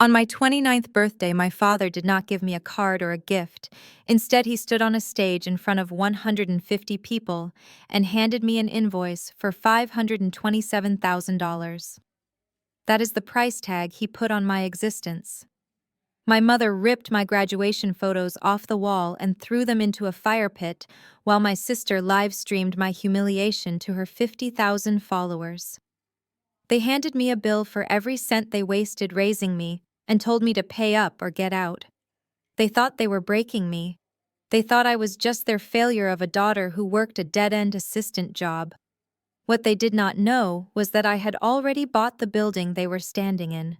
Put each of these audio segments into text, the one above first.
On my 29th birthday, my father did not give me a card or a gift. Instead, he stood on a stage in front of 150 people and handed me an invoice for $527,000. That is the price tag he put on my existence. My mother ripped my graduation photos off the wall and threw them into a fire pit, while my sister live-streamed my humiliation to her 50,000 followers. They handed me a bill for every cent they wasted raising me and told me to pay up or get out. They thought they were breaking me. They thought I was just their failure of a daughter who worked a dead-end assistant job. What they did not know was that I had already bought the building they were standing in.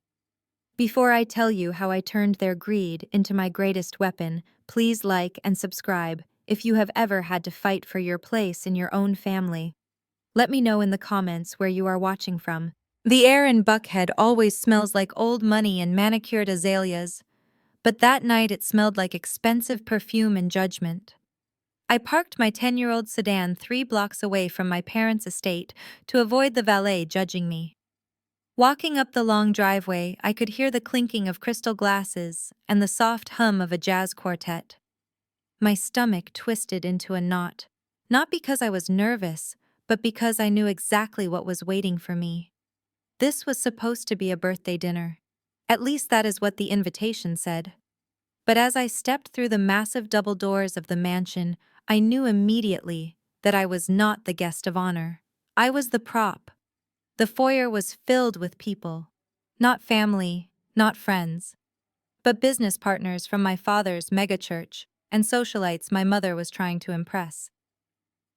Before I tell you how I turned their greed into my greatest weapon, please like and subscribe if you have ever had to fight for your place in your own family. Let me know in the comments where you are watching from. The air in Buckhead always smells like old money and manicured azaleas, but that night it smelled like expensive perfume and judgment. I parked my 10-year-old sedan 3 blocks away from my parents' estate to avoid the valet judging me. Walking up the long driveway, I could hear the clinking of crystal glasses and the soft hum of a jazz quartet. My stomach twisted into a knot, not because I was nervous, but because I knew exactly what was waiting for me. This was supposed to be a birthday dinner. At least that is what the invitation said. But as I stepped through the massive double doors of the mansion, I knew immediately that I was not the guest of honor. I was the prop. The foyer was filled with people. Not family, not friends, but business partners from my father's megachurch and socialites my mother was trying to impress.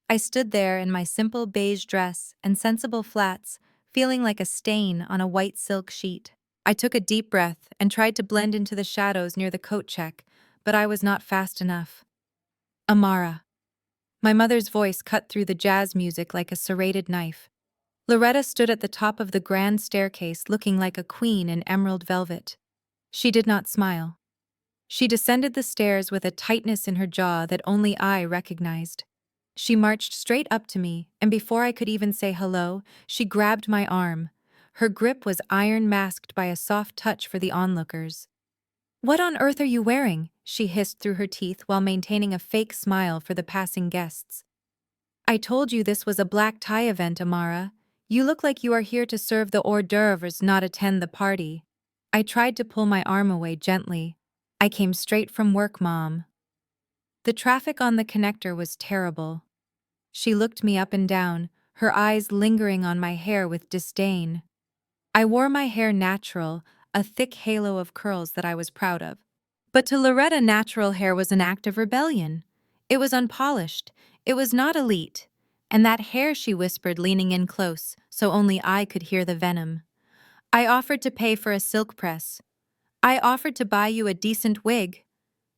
I stood there in my simple beige dress and sensible flats, feeling like a stain on a white silk sheet. I took a deep breath and tried to blend into the shadows near the coat check, but I was not fast enough. Amara. My mother's voice cut through the jazz music like a serrated knife. Loretta stood at the top of the grand staircase looking like a queen in emerald velvet. She did not smile. She descended the stairs with a tightness in her jaw that only I recognized. She marched straight up to me, and before I could even say hello, she grabbed my arm. Her grip was iron masked by a soft touch for the onlookers. "What on earth are you wearing?" she hissed through her teeth while maintaining a fake smile for the passing guests. "I told you this was a black tie event, Amara. You look like you are here to serve the hors d'oeuvres, not attend the party." I tried to pull my arm away gently. "I came straight from work, Mom." The traffic on the connector was terrible. She looked me up and down, her eyes lingering on my hair with disdain. I wore my hair natural, a thick halo of curls that I was proud of. But to Loretta, natural hair was an act of rebellion. It was unpolished, it was not elite, and that hair, she whispered, leaning in close, so only I could hear the venom. "I offered to pay for a silk press. I offered to buy you a decent wig.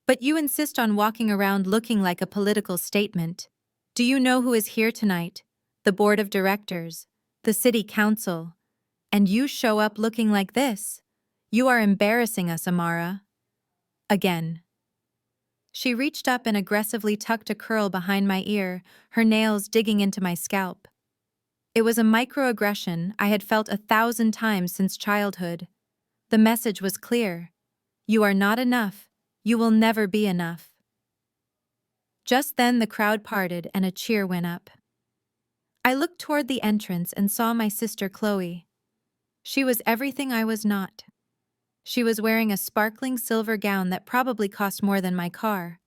But you insist on walking around looking like a political statement. Do you know who is here tonight? The board of directors, the city council. And you show up looking like this. You are embarrassing us, Amara." Again. She reached up and aggressively tucked a curl behind my ear, her nails digging into my scalp. It was a microaggression I had felt 1,000 times since childhood. The message was clear. You are not enough. You will never be enough. Just then the crowd parted and a cheer went up. I looked toward the entrance and saw my sister Chloe. She was everything I was not. She was wearing a sparkling silver gown that probably cost more than my car.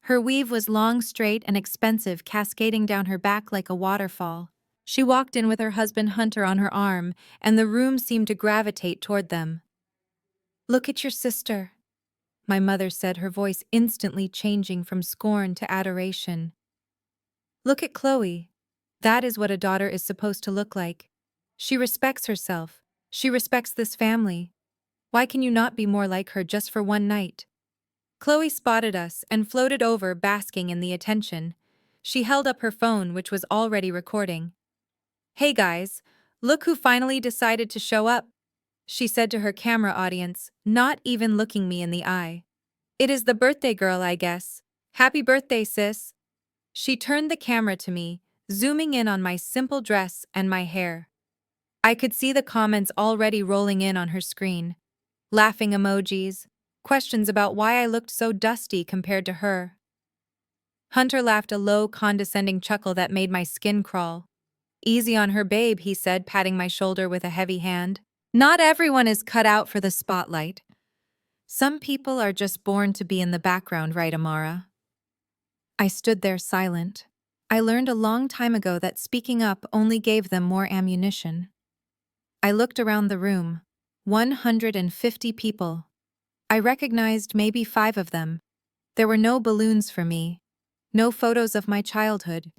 Her weave was long, straight, and expensive, cascading down her back like a waterfall. She walked in with her husband Hunter on her arm, and the room seemed to gravitate toward them. "Look at your sister," my mother said, her voice instantly changing from scorn to adoration. "Look at Chloe. That is what a daughter is supposed to look like. She respects herself. She respects this family. Why can you not be more like her just for one night?" Chloe spotted us and floated over, basking in the attention. She held up her phone, which was already recording. "Hey guys, look who finally decided to show up," she said to her camera audience, not even looking me in the eye. "It is the birthday girl, I guess. Happy birthday, sis." She turned the camera to me, zooming in on my simple dress and my hair. I could see the comments already rolling in on her screen. Laughing emojis, questions about why I looked so dusty compared to her. Hunter laughed a low, condescending chuckle that made my skin crawl. Easy on her, babe, he said, patting my shoulder with a heavy hand. Not everyone is cut out for the spotlight. Some people are just born to be in the background, right, Amara? I stood there silent. I learned a long time ago that speaking up only gave them more ammunition. I looked around the room. 150 people. I recognized maybe 5 of them. There were no balloons for me. No photos of my childhood.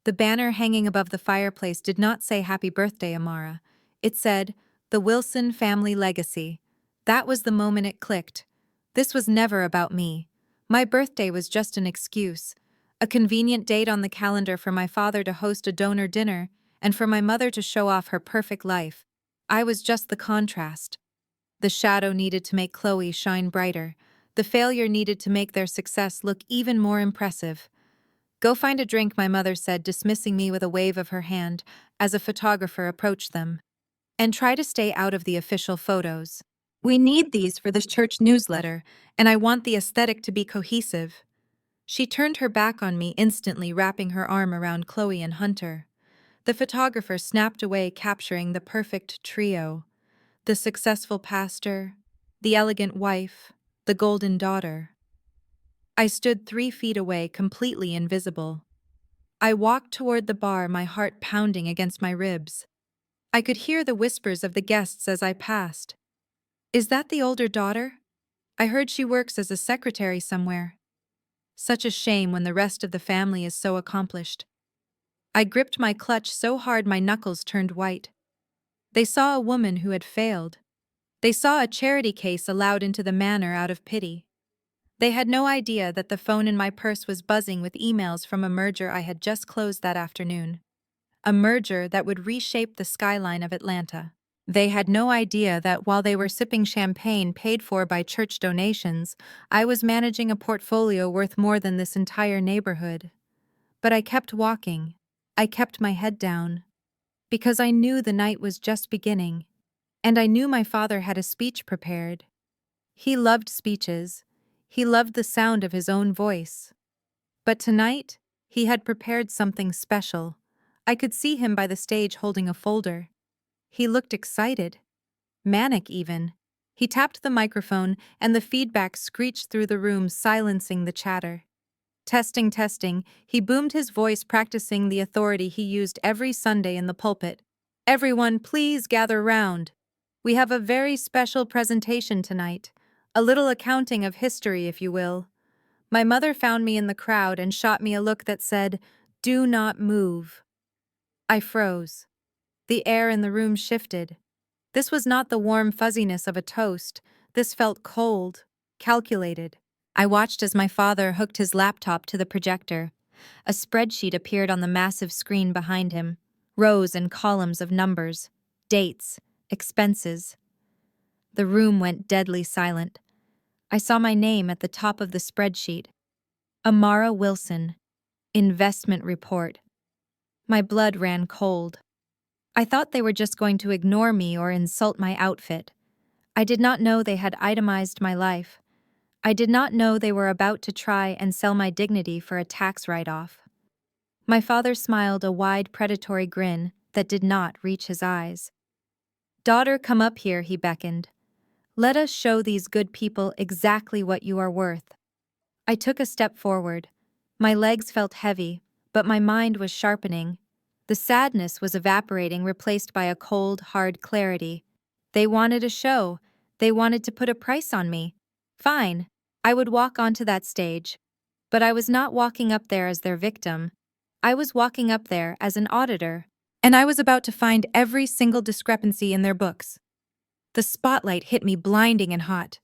The banner hanging above the fireplace did not say Happy Birthday, Amara. It said, The Wilson Family Legacy. That was the moment it clicked. This was never about me. My birthday was just an excuse. A convenient date on the calendar for my father to host a donor dinner and for my mother to show off her perfect life. I was just the contrast. The shadow needed to make Chloe shine brighter. The failure needed to make their success look even more impressive. Go find a drink, my mother said, dismissing me with a wave of her hand as a photographer approached them. And try to stay out of the official photos. We need these for the church newsletter, and I want the aesthetic to be cohesive. She turned her back on me instantly, wrapping her arm around Chloe and Hunter. The photographer snapped away, capturing the perfect trio. The successful pastor, the elegant wife, the golden daughter. I stood 3 feet away, completely invisible. I walked toward the bar, my heart pounding against my ribs. I could hear the whispers of the guests as I passed. Is that the older daughter? I heard she works as a secretary somewhere. Such a shame when the rest of the family is so accomplished. I gripped my clutch so hard my knuckles turned white. They saw a woman who had failed. They saw a charity case allowed into the manor out of pity. They had no idea that the phone in my purse was buzzing with emails from a merger I had just closed that afternoon. A merger that would reshape the skyline of Atlanta. They had no idea that while they were sipping champagne paid for by church donations, I was managing a portfolio worth more than this entire neighborhood. But I kept walking. I kept my head down. Because I knew the night was just beginning. And I knew my father had a speech prepared. He loved speeches. He loved the sound of his own voice. But tonight, he had prepared something special. I could see him by the stage holding a folder. He looked excited. Manic, even. He tapped the microphone, and the feedback screeched through the room, silencing the chatter. Testing, testing, he boomed his voice, practicing the authority he used every Sunday in the pulpit. Everyone, please gather round. We have a very special presentation tonight. A little accounting of history, if you will. My mother found me in the crowd and shot me a look that said, Do not move. I froze. The air in the room shifted. This was not the warm fuzziness of a toast. This felt cold, calculated. I watched as my father hooked his laptop to the projector. A spreadsheet appeared on the massive screen behind him. Rows and columns of numbers, dates, expenses. The room went deadly silent. I saw my name at the top of the spreadsheet. Amara Wilson. Investment report. My blood ran cold. I thought they were just going to ignore me or insult my outfit. I did not know they had itemized my life. I did not know they were about to try and sell my dignity for a tax write-off. My father smiled a wide, predatory grin that did not reach his eyes. Daughter, come up here, he beckoned. Let us show these good people exactly what you are worth. I took a step forward. My legs felt heavy, but my mind was sharpening. The sadness was evaporating, replaced by a cold, hard clarity. They wanted a show. They wanted to put a price on me. Fine, I would walk onto that stage. But I was not walking up there as their victim. I was walking up there as an auditor. And I was about to find every single discrepancy in their books. The spotlight hit me blinding and hot.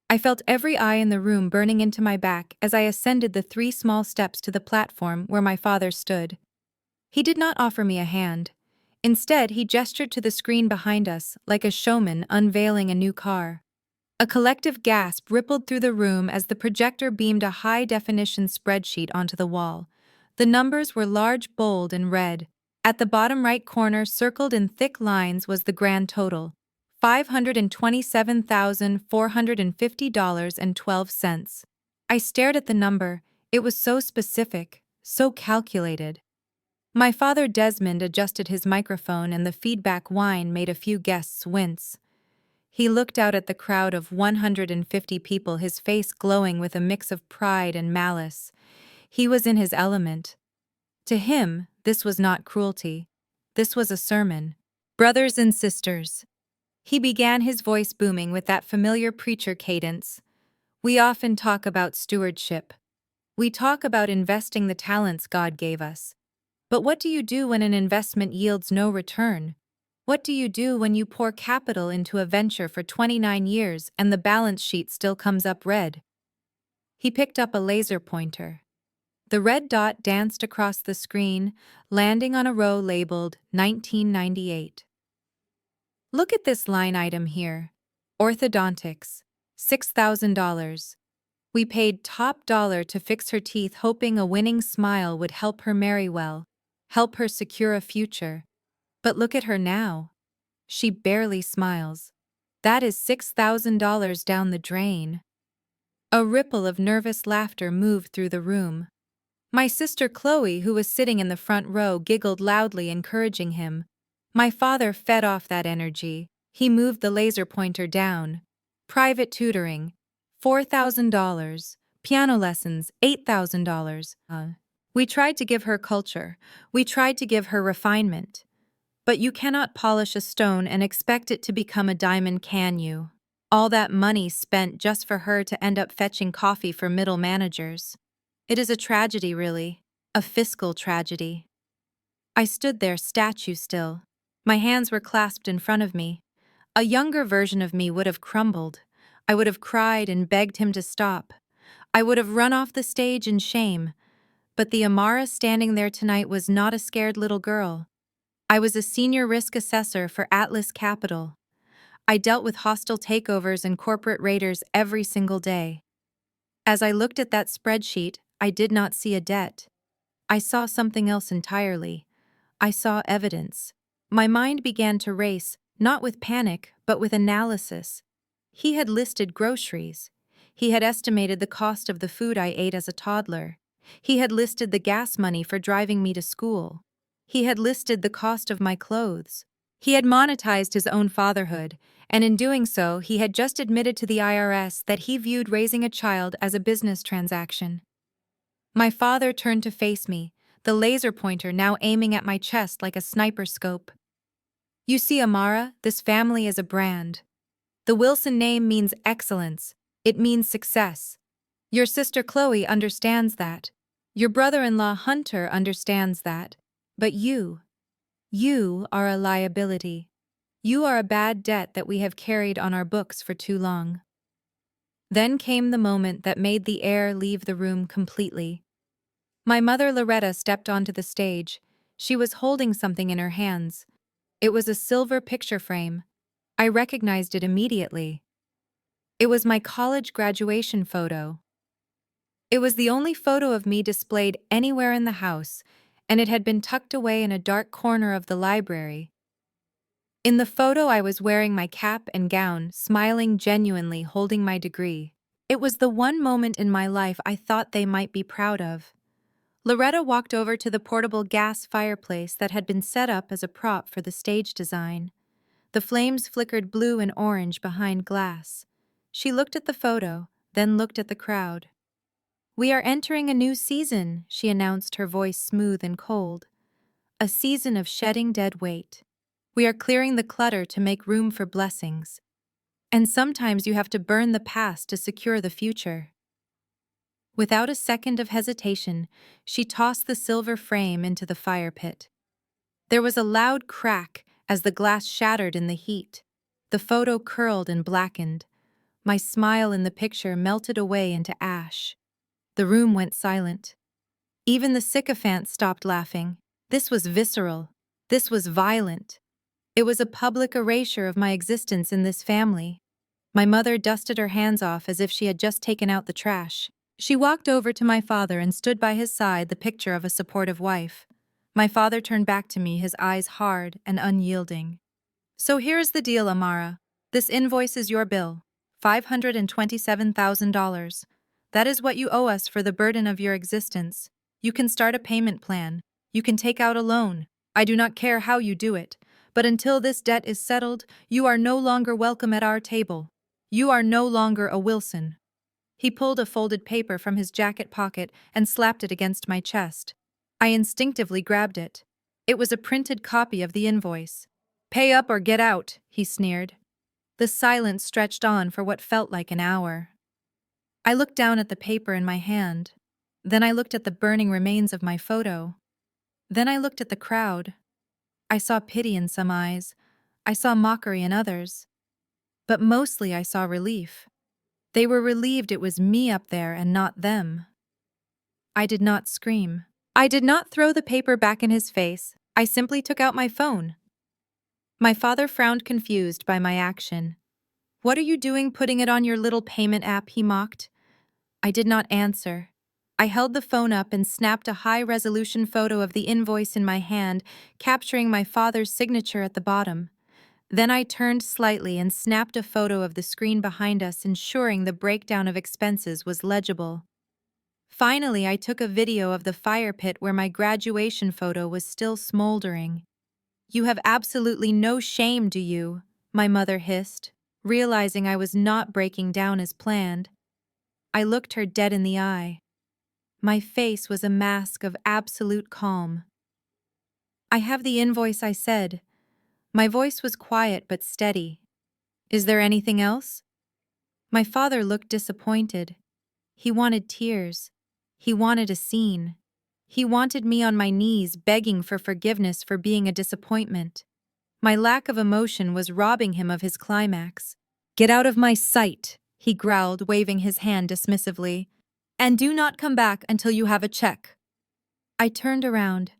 I felt every eye in the room burning into my back as I ascended the 3 small steps to the platform where my father stood. He did not offer me a hand. Instead, he gestured to the screen behind us, like a showman unveiling a new car. A collective gasp rippled through the room as the projector beamed a high-definition spreadsheet onto the wall. The numbers were large, bold, and red. At the bottom right corner, circled in thick lines, was the grand total. $527,450.12. I stared at the number. It was so specific, so calculated. My father Desmond adjusted his microphone and the feedback whine made a few guests wince. He looked out at the crowd of 150 people, his face glowing with a mix of pride and malice. He was in his element. To him, this was not cruelty. This was a sermon. Brothers and sisters. He began, his voice booming with that familiar preacher cadence. We often talk about stewardship. We talk about investing the talents God gave us. But what do you do when an investment yields no return? What do you do when you pour capital into a venture for 29 years and the balance sheet still comes up red? He picked up a laser pointer. The red dot danced across the screen, landing on a row labeled 1998. Look at this line item here. Orthodontics, $6,000. We paid top dollar to fix her teeth, hoping a winning smile would help her marry well, help her secure a future. But look at her now. She barely smiles. That is $6,000 down the drain. A ripple of nervous laughter moved through the room. My sister Chloe, who was sitting in the front row, giggled loudly, encouraging him. My father fed off that energy. He moved the laser pointer down. Private tutoring, $4,000. Piano lessons, $8,000. We tried to give her culture. We tried to give her refinement. But you cannot polish a stone and expect it to become a diamond, can you? All that money spent just for her to end up fetching coffee for middle managers. It is a tragedy, really. A fiscal tragedy. I stood there, statue still. My hands were clasped in front of me. A younger version of me would have crumbled. I would have cried and begged him to stop. I would have run off the stage in shame. But the Amara standing there tonight was not a scared little girl. I was a senior risk assessor for Atlas Capital. I dealt with hostile takeovers and corporate raiders every single day. As I looked at that spreadsheet, I did not see a debt. I saw something else entirely. I saw evidence. My mind began to race, not with panic, but with analysis. He had listed groceries. He had estimated the cost of the food I ate as a toddler. He had listed the gas money for driving me to school. He had listed the cost of my clothes. He had monetized his own fatherhood, and in doing so, he had just admitted to the IRS that he viewed raising a child as a business transaction. My father turned to face me, the laser pointer now aiming at my chest like a sniper scope. You see, Amara, this family is a brand. The Wilson name means excellence. It means success. Your sister Chloe understands that. Your brother-in-law Hunter understands that. But you are a liability. You are a bad debt that we have carried on our books for too long. Then came the moment that made the air leave the room completely. My mother Loretta stepped onto the stage. She was holding something in her hands. It was a silver picture frame. I recognized it immediately. It was my college graduation photo. It was the only photo of me displayed anywhere in the house, and it had been tucked away in a dark corner of the library. In the photo, I was wearing my cap and gown, smiling genuinely, holding my degree. It was the one moment in my life I thought they might be proud of. Loretta walked over to the portable gas fireplace that had been set up as a prop for the stage design. The flames flickered blue and orange behind glass. She looked at the photo, then looked at the crowd. We are entering a new season, she announced, her voice smooth and cold. A season of shedding dead weight. We are clearing the clutter to make room for blessings. And sometimes you have to burn the past to secure the future. Without a second of hesitation, she tossed the silver frame into the fire pit. There was a loud crack as the glass shattered in the heat. The photo curled and blackened. My smile in the picture melted away into ash. The room went silent. Even the sycophants stopped laughing. This was visceral. This was violent. It was a public erasure of my existence in this family. My mother dusted her hands off as if she had just taken out the trash. She walked over to my father and stood by his side, the picture of a supportive wife. My father turned back to me, his eyes hard and unyielding. So here's the deal, Amara. This invoice is your bill. $527,000. That is what you owe us for the burden of your existence. You can start a payment plan. You can take out a loan. I do not care how you do it. But until this debt is settled, you are no longer welcome at our table. You are no longer a Wilson. He pulled a folded paper from his jacket pocket and slapped it against my chest. I instinctively grabbed it. It was a printed copy of the invoice. "Pay up or get out," he sneered. The silence stretched on for what felt like an hour. I looked down at the paper in my hand. Then I looked at the burning remains of my photo. Then I looked at the crowd. I saw pity in some eyes. I saw mockery in others. But mostly I saw relief. They were relieved it was me up there and not them. I did not scream. I did not throw the paper back in his face. I simply took out my phone. My father frowned, confused by my action. "What are you doing putting it on your little payment app?" he mocked. I did not answer. I held the phone up and snapped a high-resolution photo of the invoice in my hand, capturing my father's signature at the bottom. Then I turned slightly and snapped a photo of the screen behind us, ensuring the breakdown of expenses was legible. Finally, I took a video of the fire pit where my graduation photo was still smoldering. "You have absolutely no shame, do you?" my mother hissed, realizing I was not breaking down as planned. I looked her dead in the eye. My face was a mask of absolute calm. "I have the invoice," I said. My voice was quiet but steady. "Is there anything else?" My father looked disappointed. He wanted tears. He wanted a scene. He wanted me on my knees begging for forgiveness for being a disappointment. My lack of emotion was robbing him of his climax. "Get out of my sight," he growled, waving his hand dismissively. "And do not come back until you have a check." I turned around.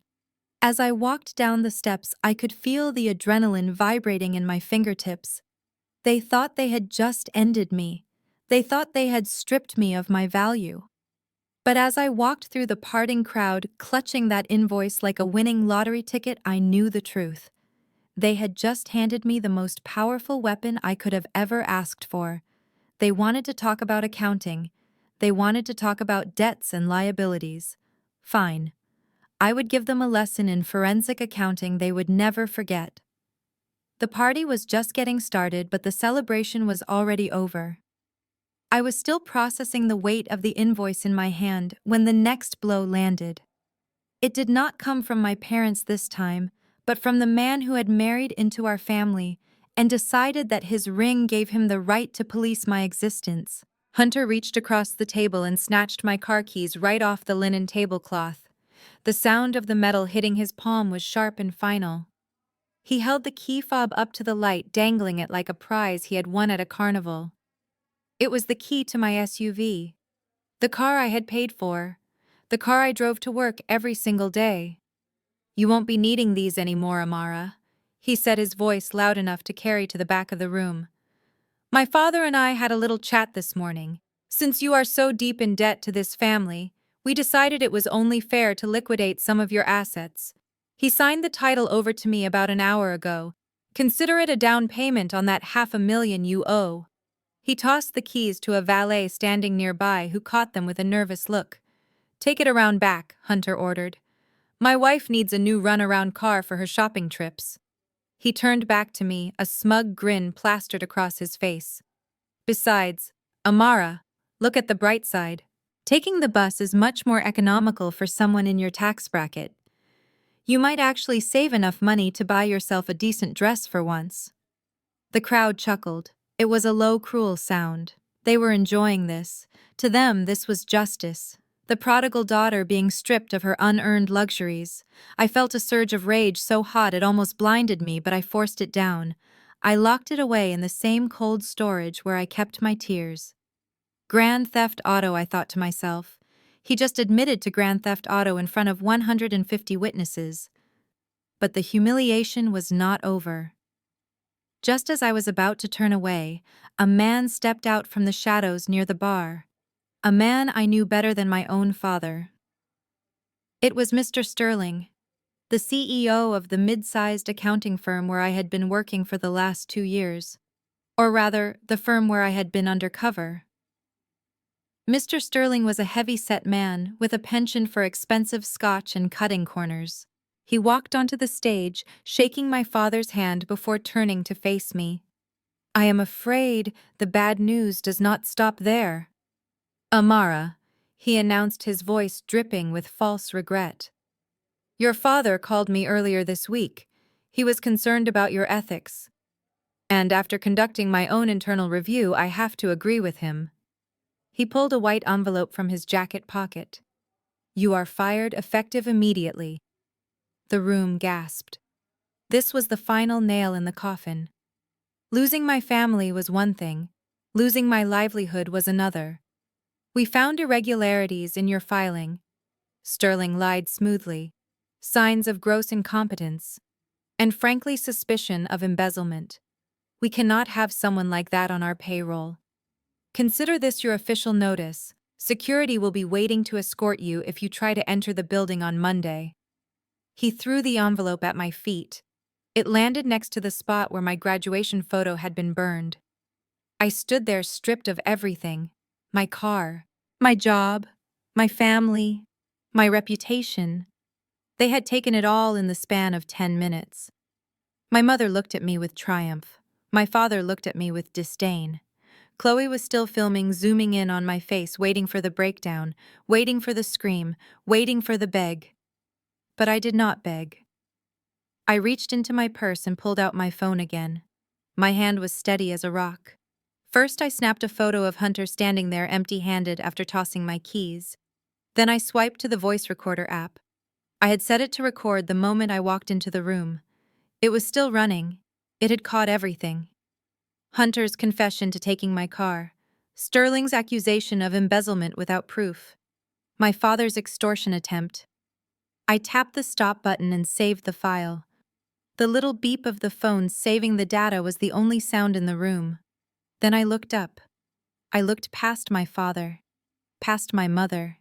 As I walked down the steps, I could feel the adrenaline vibrating in my fingertips. They thought they had just ended me. They thought they had stripped me of my value. But as I walked through the parting crowd, clutching that invoice like a winning lottery ticket, I knew the truth. They had just handed me the most powerful weapon I could have ever asked for. They wanted to talk about accounting. They wanted to talk about debts and liabilities. Fine. I would give them a lesson in forensic accounting they would never forget. The party was just getting started, but the celebration was already over. I was still processing the weight of the invoice in my hand when the next blow landed. It did not come from my parents this time, but from the man who had married into our family and decided that his ring gave him the right to police my existence. Hunter reached across the table and snatched my car keys right off the linen tablecloth. The sound of the metal hitting his palm was sharp and final. He held the key fob up to the light, dangling it like a prize he had won at a carnival. It was the key to my SUV. The car I had paid for. The car I drove to work every single day. "You won't be needing these anymore, Amara," he said, his voice loud enough to carry to the back of the room. "My father and I had a little chat this morning. Since you are so deep in debt to this family, we decided it was only fair to liquidate some of your assets. He signed the title over to me about an hour ago. Consider it a down payment on that $500,000 you owe." He tossed the keys to a valet standing nearby who caught them with a nervous look. "Take it around back," Hunter ordered. "My wife needs a new run-around car for her shopping trips." He turned back to me, a smug grin plastered across his face. "Besides, Amara, look at the bright side. Taking the bus is much more economical for someone in your tax bracket. You might actually save enough money to buy yourself a decent dress for once." The crowd chuckled. It was a low, cruel sound. They were enjoying this. To them, this was justice. The prodigal daughter being stripped of her unearned luxuries. I felt a surge of rage so hot it almost blinded me, but I forced it down. I locked it away in the same cold storage where I kept my tears. Grand Theft Auto, I thought to myself. He just admitted to Grand Theft Auto in front of 150 witnesses. But the humiliation was not over. Just as I was about to turn away, a man stepped out from the shadows near the bar. A man I knew better than my own father. It was Mr. Sterling, the CEO of the mid-sized accounting firm where I had been working for the last 2 years. Or rather, the firm where I had been undercover. Mr. Sterling was a heavy-set man with a penchant for expensive scotch and cutting corners. He walked onto the stage, shaking my father's hand before turning to face me. "I am afraid the bad news does not stop there. Amara," he announced, his voice dripping with false regret. "Your father called me earlier this week. He was concerned about your ethics. And after conducting my own internal review, I have to agree with him." He pulled a white envelope from his jacket pocket. "You are fired, effective immediately." The room gasped. This was the final nail in the coffin. Losing my family was one thing. Losing my livelihood was another. "We found irregularities in your filing," Sterling lied smoothly. "Signs of gross incompetence. And frankly suspicion of embezzlement. We cannot have someone like that on our payroll. Consider this your official notice. Security will be waiting to escort you if you try to enter the building on Monday." He threw the envelope at my feet. It landed next to the spot where my graduation photo had been burned. I stood there stripped of everything: my car, my job, my family, my reputation. They had taken it all in the span of 10 minutes. My mother looked at me with triumph. My father looked at me with disdain. Chloe was still filming, zooming in on my face, waiting for the breakdown, waiting for the scream, waiting for the beg. But I did not beg. I reached into my purse and pulled out my phone again. My hand was steady as a rock. First, I snapped a photo of Hunter standing there empty-handed after tossing my keys. Then I swiped to the voice recorder app. I had set it to record the moment I walked into the room. It was still running. It had caught everything. Hunter's confession to taking my car. Sterling's accusation of embezzlement without proof. My father's extortion attempt. I tapped the stop button and saved the file. The little beep of the phone saving the data was the only sound in the room. Then I looked up. I looked past my father, past my mother,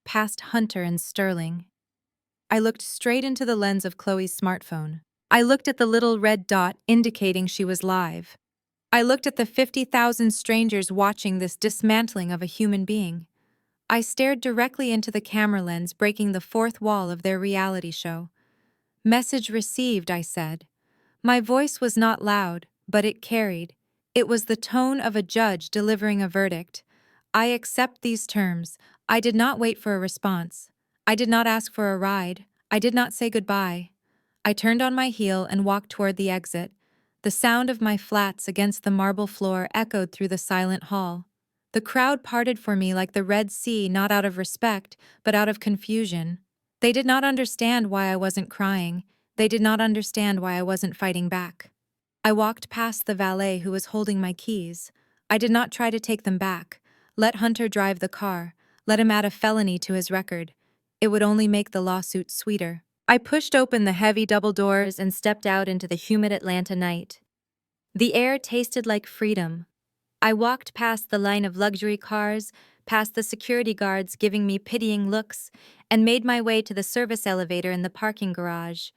past Hunter and Sterling. I looked straight into the lens of Chloe's smartphone. I looked at the little red dot indicating she was live. I looked at the 50,000 strangers watching this dismantling of a human being. I stared directly into the camera lens, breaking the fourth wall of their reality show. "Message received," I said. My voice was not loud, but it carried. It was the tone of a judge delivering a verdict. "I accept these terms." I did not wait for a response. I did not ask for a ride. I did not say goodbye. I turned on my heel and walked toward the exit. The sound of my flats against the marble floor echoed through the silent hall. The crowd parted for me like the Red Sea, not out of respect, but out of confusion. They did not understand why I wasn't crying. They did not understand why I wasn't fighting back. I walked past the valet who was holding my keys. I did not try to take them back. Let Hunter drive the car. Let him add a felony to his record. It would only make the lawsuit sweeter. I pushed open the heavy double doors and stepped out into the humid Atlanta night. The air tasted like freedom. I walked past the line of luxury cars, past the security guards giving me pitying looks, and made my way to the service elevator in the parking garage.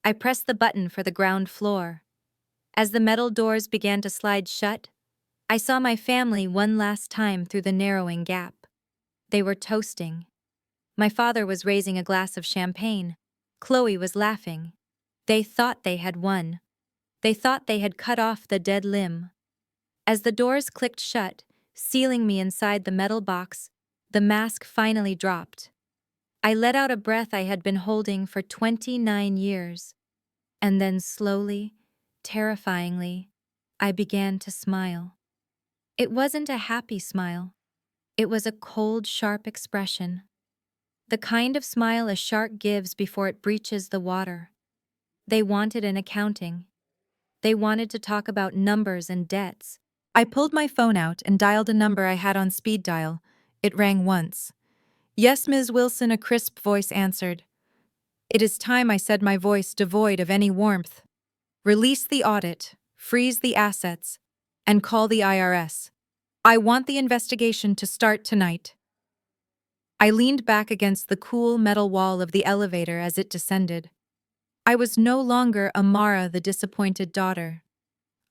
I pressed the button for the ground floor. As the metal doors began to slide shut, I saw my family one last time through the narrowing gap. They were toasting. My father was raising a glass of champagne. Chloe was laughing. They thought they had won. They thought they had cut off the dead limb. As the doors clicked shut, sealing me inside the metal box, the mask finally dropped. I let out a breath I had been holding for 29 years. And then slowly, terrifyingly, I began to smile. It wasn't a happy smile. It was a cold, sharp expression. The kind of smile a shark gives before it breaches the water. They wanted an accounting. They wanted to talk about numbers and debts. I pulled my phone out and dialed a number I had on speed dial. It rang once. "Yes, Ms. Wilson," a crisp voice answered. "It is time," I said, my voice devoid of any warmth. "Release the audit, freeze the assets, and call the IRS. I want the investigation to start tonight." I leaned back against the cool metal wall of the elevator as it descended. I was no longer Amara, the disappointed daughter.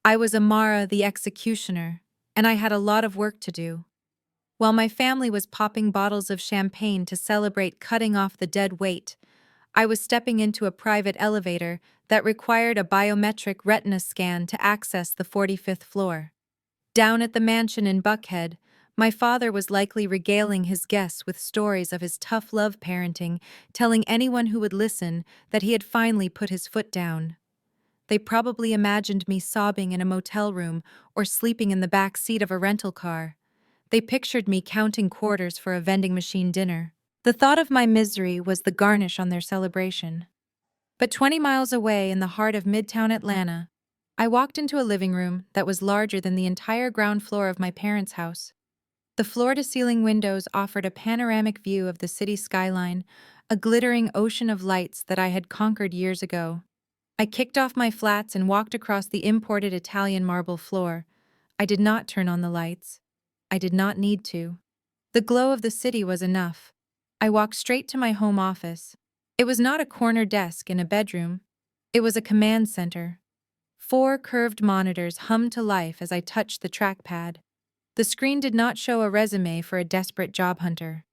I was Amara the executioner, and I had a lot of work to do. While my family was popping bottles of champagne to celebrate cutting off the dead weight, I was stepping into a private elevator that required a biometric retina scan to access the 45th floor. Down at the mansion in Buckhead, my father was likely regaling his guests with stories of his tough love parenting, telling anyone who would listen that he had finally put his foot down. They probably imagined me sobbing in a motel room or sleeping in the back seat of a rental car. They pictured me counting quarters for a vending machine dinner. The thought of my misery was the garnish on their celebration. But 20 miles away in the heart of Midtown Atlanta, I walked into a living room that was larger than the entire ground floor of my parents' house. The floor-to-ceiling windows offered a panoramic view of the city skyline, a glittering ocean of lights that I had conquered years ago. I kicked off my flats and walked across the imported Italian marble floor. I did not turn on the lights. I did not need to. The glow of the city was enough. I walked straight to my home office. It was not a corner desk in a bedroom. It was a command center. 4 curved monitors hummed to life as I touched the trackpad. The screen did not show a resume for a desperate job hunter.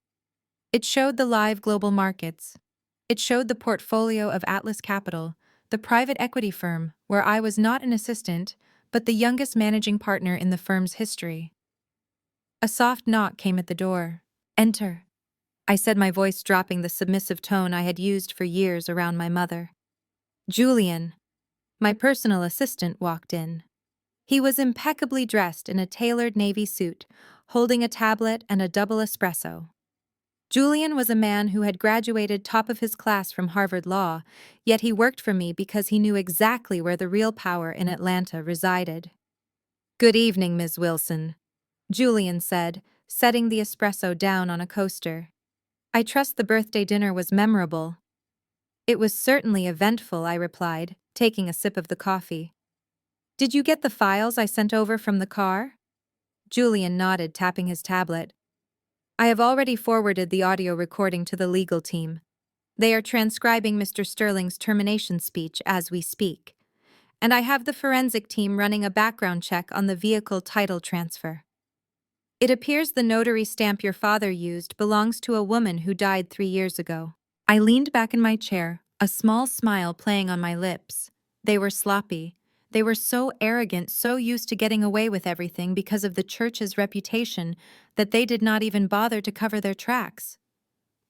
It showed the live global markets. It showed the portfolio of Atlas Capital, the private equity firm where I was not an assistant, but the youngest managing partner in the firm's history. A soft knock came at the door. "Enter," I said, my voice dropping the submissive tone I had used for years around my mother. Julian, my personal assistant, walked in. He was impeccably dressed in a tailored navy suit, holding a tablet and a double espresso. Julian was a man who had graduated top of his class from Harvard Law, yet he worked for me because he knew exactly where the real power in Atlanta resided. "Good evening, Ms. Wilson," Julian said, setting the espresso down on a coaster. "I trust the birthday dinner was memorable." "It was certainly eventful," I replied, taking a sip of the coffee. "Did you get the files I sent over from the car?" Julian nodded, tapping his tablet. "I have already forwarded the audio recording to the legal team. They are transcribing Mr. Sterling's termination speech as we speak. And I have the forensic team running a background check on the vehicle title transfer. It appears the notary stamp your father used belongs to a woman who died 3 years ago." I leaned back in my chair, a small smile playing on my lips. They were sloppy. They were so arrogant, so used to getting away with everything because of the church's reputation, that they did not even bother to cover their tracks.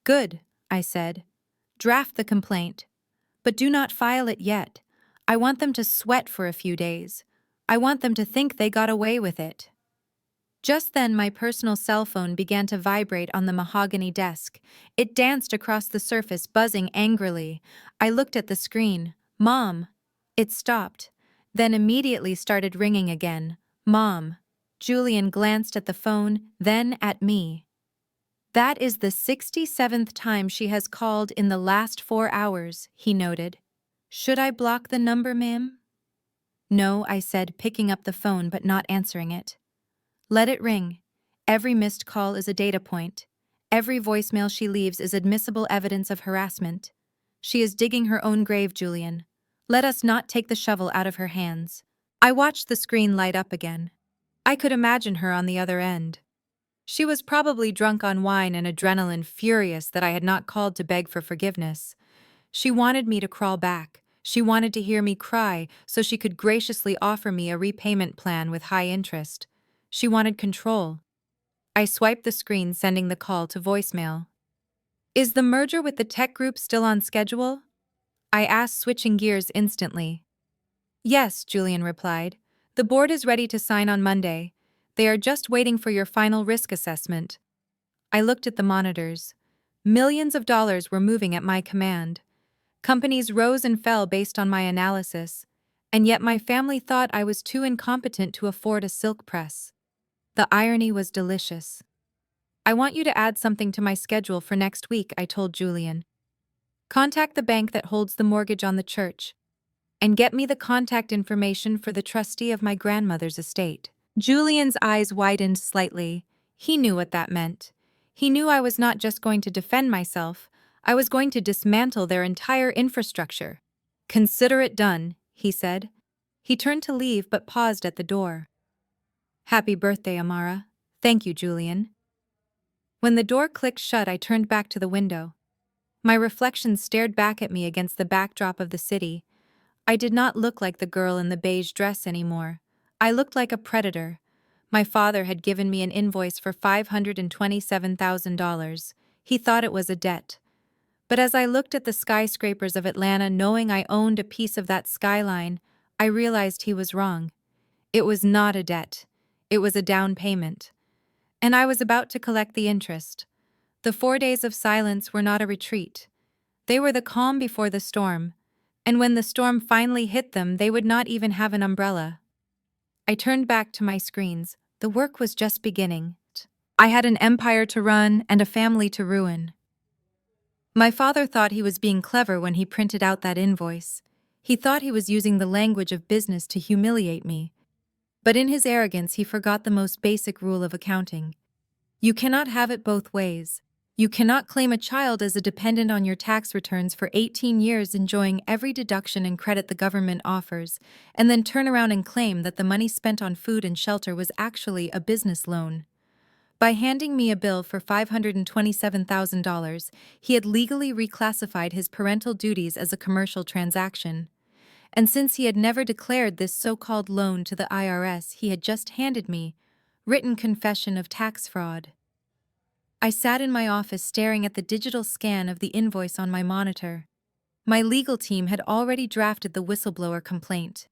"Good," I said. "Draft the complaint. But do not file it yet. I want them to sweat for a few days. I want them to think they got away with it." Just then, my personal cell phone began to vibrate on the mahogany desk. It danced across the surface, buzzing angrily. I looked at the screen. "Mom." It stopped, then immediately started ringing again. "Mom." Julian glanced at the phone, then at me. "That is the 67th time she has called in the last 4 hours, he noted. "Should I block the number, ma'am?" "No," I said, picking up the phone but not answering it. "Let it ring. Every missed call is a data point. Every voicemail she leaves is admissible evidence of harassment. She is digging her own grave, Julian. Let us not take the shovel out of her hands." I watched the screen light up again. I could imagine her on the other end. She was probably drunk on wine and adrenaline, furious that I had not called to beg for forgiveness. She wanted me to crawl back. She wanted to hear me cry so she could graciously offer me a repayment plan with high interest. She wanted control. I swiped the screen, sending the call to voicemail. "Is the merger with the tech group still on schedule?" I asked, switching gears instantly. "Yes," Julian replied. "The board is ready to sign on Monday. They are just waiting for your final risk assessment." I looked at the monitors. Millions of dollars were moving at my command. Companies rose and fell based on my analysis, and yet my family thought I was too incompetent to afford a silk press. The irony was delicious. "I want you to add something to my schedule for next week," I told Julian. "Contact the bank that holds the mortgage on the church, and get me the contact information for the trustee of my grandmother's estate." Julian's eyes widened slightly. He knew what that meant. He knew I was not just going to defend myself, I was going to dismantle their entire infrastructure. "Consider it done," he said. He turned to leave but paused at the door. "Happy birthday, Amara." "Thank you, Julian." When the door clicked shut, I turned back to the window. My reflection stared back at me against the backdrop of the city. I did not look like the girl in the beige dress anymore. I looked like a predator. My father had given me an invoice for $527,000. He thought it was a debt. But as I looked at the skyscrapers of Atlanta, knowing I owned a piece of that skyline, I realized he was wrong. It was not a debt. It was a down payment. And I was about to collect the interest. The 4 days of silence were not a retreat. They were the calm before the storm. And when the storm finally hit them, they would not even have an umbrella. I turned back to my screens. The work was just beginning. I had an empire to run and a family to ruin. My father thought he was being clever when he printed out that invoice. He thought he was using the language of business to humiliate me. But in his arrogance, he forgot the most basic rule of accounting. You cannot have it both ways. You cannot claim a child as a dependent on your tax returns for 18 years, enjoying every deduction and credit the government offers, and then turn around and claim that the money spent on food and shelter was actually a business loan. By handing me a bill for $527,000, he had legally reclassified his parental duties as a commercial transaction. And since he had never declared this so-called loan to the IRS, he had just handed me written confession of tax fraud. I sat in my office staring at the digital scan of the invoice on my monitor. My legal team had already drafted the whistleblower complaint.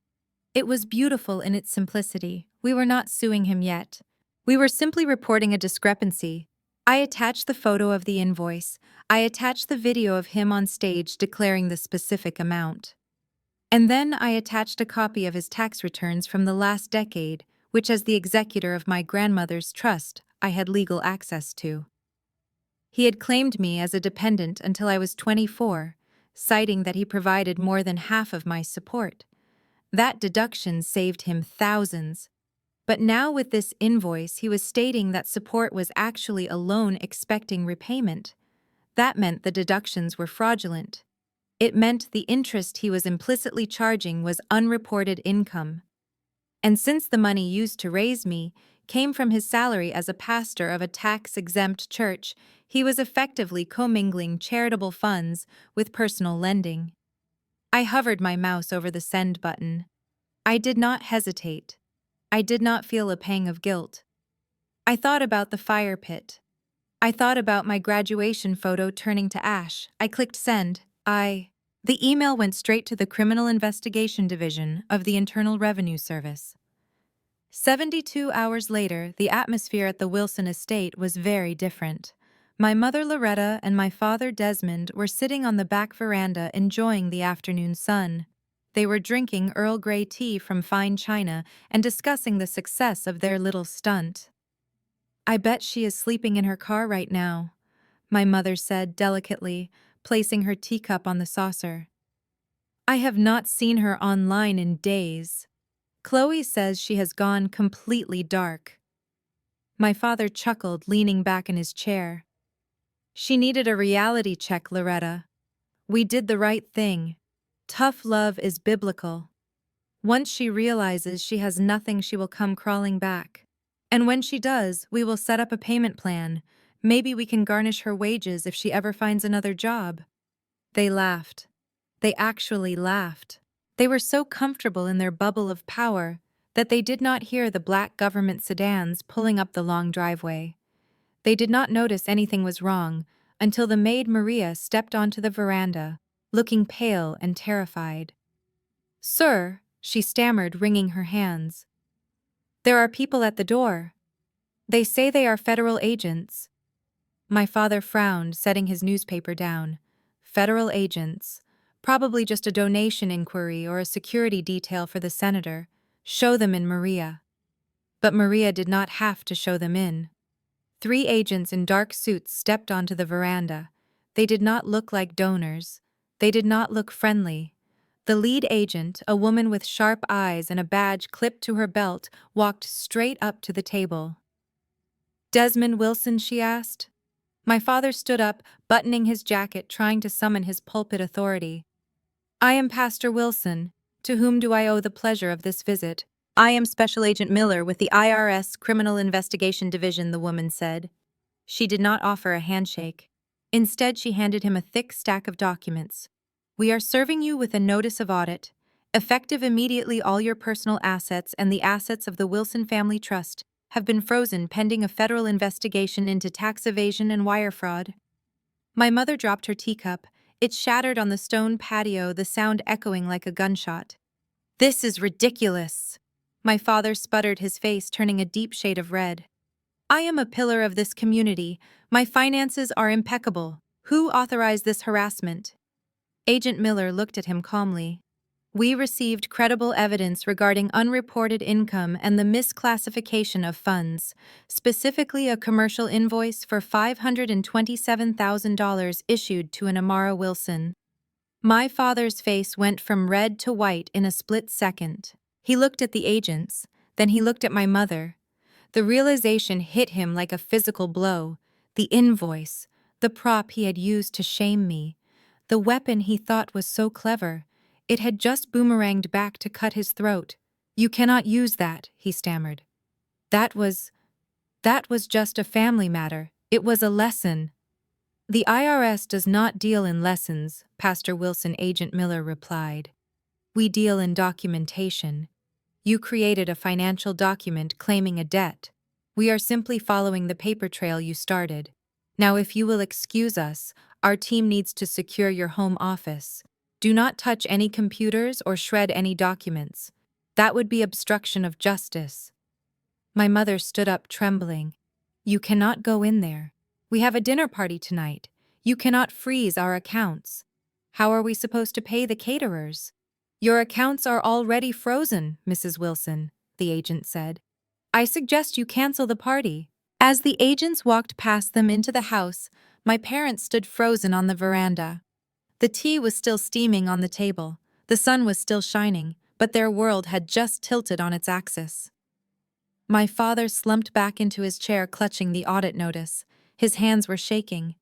It was beautiful in its simplicity. We were not suing him yet. We were simply reporting a discrepancy. I attached the photo of the invoice. I attached the video of him on stage declaring the specific amount. And then I attached a copy of his tax returns from the last decade, which as the executor of my grandmother's trust, I had legal access to. He had claimed me as a dependent until I was 24, citing that he provided more than half of my support. That deduction saved him thousands. But now with this invoice, he was stating that support was actually a loan expecting repayment. That meant the deductions were fraudulent. It meant the interest he was implicitly charging was unreported income. And since the money used to raise me came from his salary as a pastor of a tax-exempt church, he was effectively commingling charitable funds with personal lending. I hovered my mouse over the send button. I did not hesitate. I did not feel a pang of guilt. I thought about the fire pit. I thought about my graduation photo turning to ash. I clicked send. The email went straight to the Criminal Investigation Division of the Internal Revenue Service. 72 hours later, the atmosphere at the Wilson estate was very different. My mother Loretta and my father Desmond were sitting on the back veranda enjoying the afternoon sun. They were drinking Earl Grey tea from fine china and discussing the success of their little stunt. "I bet she is sleeping in her car right now," my mother said delicately, placing her teacup on the saucer. "I have not seen her online in days. Chloe says she has gone completely dark." My father chuckled, leaning back in his chair. "She needed a reality check, Loretta. We did the right thing. Tough love is biblical. Once she realizes she has nothing, she will come crawling back. And when she does, we will set up a payment plan. Maybe we can garnish her wages if she ever finds another job." They laughed. They actually laughed. They were so comfortable in their bubble of power that they did not hear the black government sedans pulling up the long driveway. They did not notice anything was wrong until the maid Maria stepped onto the veranda, looking pale and terrified. "Sir," she stammered, wringing her hands. "There are people at the door. They say they are federal agents." My father frowned, setting his newspaper down. Federal agents. Probably just a donation inquiry or a security detail for the senator. Show them in, Maria. But Maria did not have to show them in. 3 agents in dark suits stepped onto the veranda. They did not look like donors. They did not look friendly. The lead agent, a woman with sharp eyes and a badge clipped to her belt, walked straight up to the table. "Desmond Wilson?" she asked. My father stood up, buttoning his jacket, trying to summon his pulpit authority. "I am Pastor Wilson. To whom do I owe the pleasure of this visit? I am Special Agent Miller with the IRS Criminal Investigation Division, the woman said. She did not offer a handshake. Instead, she handed him a thick stack of documents. We are serving you with a notice of audit. Effective immediately, all your personal assets and the assets of the Wilson Family Trust have been frozen pending a federal investigation into tax evasion and wire fraud. My mother dropped her teacup. It shattered on the stone patio, the sound echoing like a gunshot. This is ridiculous. My father sputtered, his face turning a deep shade of red. I am a pillar of this community. My finances are impeccable. Who authorized this harassment? Agent Miller looked at him calmly. We received credible evidence regarding unreported income and the misclassification of funds, specifically a commercial invoice for $527,000 issued to an Amara Wilson. My father's face went from red to white in a split second. He looked at the agents, then he looked at my mother. The realization hit him like a physical blow. The invoice, the prop he had used to shame me, the weapon he thought was so clever, it had just boomeranged back to cut his throat. You cannot use that, he stammered. That was just a family matter. It was a lesson. The IRS does not deal in lessons, Pastor Wilson, Agent Miller replied. We deal in documentation. You created a financial document claiming a debt. We are simply following the paper trail you started. Now, if you will excuse us, our team needs to secure your home office. Do not touch any computers or shred any documents. That would be obstruction of justice. My mother stood up, trembling. You cannot go in there. We have a dinner party tonight. You cannot freeze our accounts. How are we supposed to pay the caterers? Your accounts are already frozen, Mrs. Wilson, the agent said. I suggest you cancel the party. As the agents walked past them into the house, my parents stood frozen on the veranda. The tea was still steaming on the table. The sun was still shining, but their world had just tilted on its axis. My father slumped back into his chair, clutching the audit notice. His hands were shaking.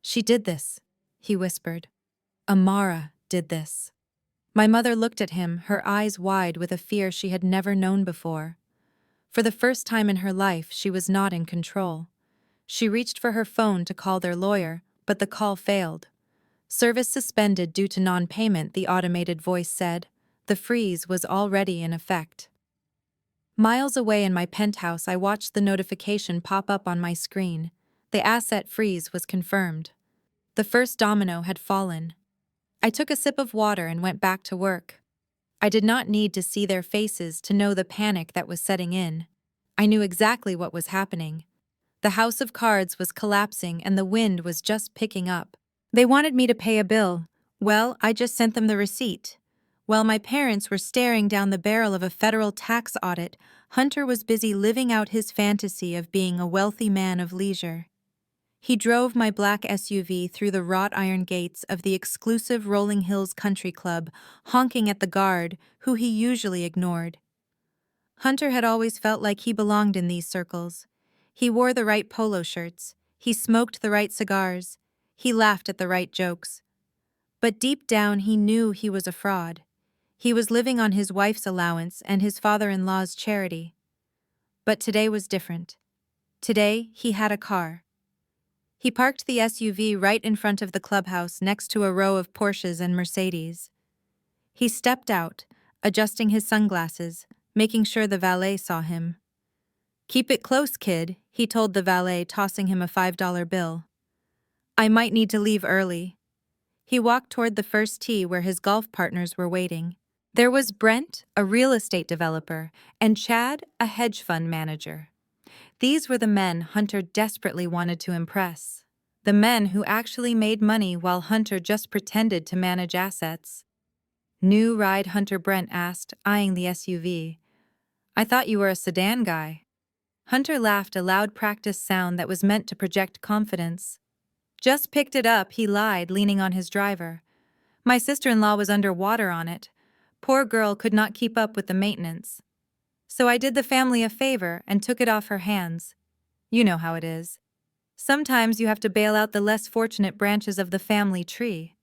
She did this, he whispered. Amara did this. My mother looked at him, her eyes wide with a fear she had never known before. For the first time in her life, she was not in control. She reached for her phone to call their lawyer, but the call failed. Service suspended due to non-payment, the automated voice said. The freeze was already in effect. Miles away in my penthouse, I watched the notification pop up on my screen. The asset freeze was confirmed. The first domino had fallen. I took a sip of water and went back to work. I did not need to see their faces to know the panic that was setting in. I knew exactly what was happening. The house of cards was collapsing and the wind was just picking up. They wanted me to pay a bill. Well, I just sent them the receipt. While my parents were staring down the barrel of a federal tax audit, Hunter was busy living out his fantasy of being a wealthy man of leisure. He drove my black SUV through the wrought iron gates of the exclusive Rolling Hills Country Club, honking at the guard, who he usually ignored. Hunter had always felt like he belonged in these circles. He wore the right polo shirts. He smoked the right cigars. He laughed at the right jokes. But deep down, he knew he was a fraud. He was living on his wife's allowance and his father-in-law's charity. But today was different. Today, he had a car. He parked the SUV right in front of the clubhouse next to a row of Porsches and Mercedes. He stepped out, adjusting his sunglasses, making sure the valet saw him. Keep it close, kid, he told the valet, tossing him a $5 bill. I might need to leave early. He walked toward the first tee where his golf partners were waiting. There was Brent, a real estate developer, and Chad, a hedge fund manager. These were the men Hunter desperately wanted to impress. The men who actually made money while Hunter just pretended to manage assets. New ride, Hunter, Brent asked, eyeing the SUV. I thought you were a sedan guy. Hunter laughed, a loud practice sound that was meant to project confidence. Just picked it up, he lied, leaning on his driver. My sister-in-law was underwater on it. Poor girl could not keep up with the maintenance. So I did the family a favor and took it off her hands. You know how it is. Sometimes you have to bail out the less fortunate branches of the family tree.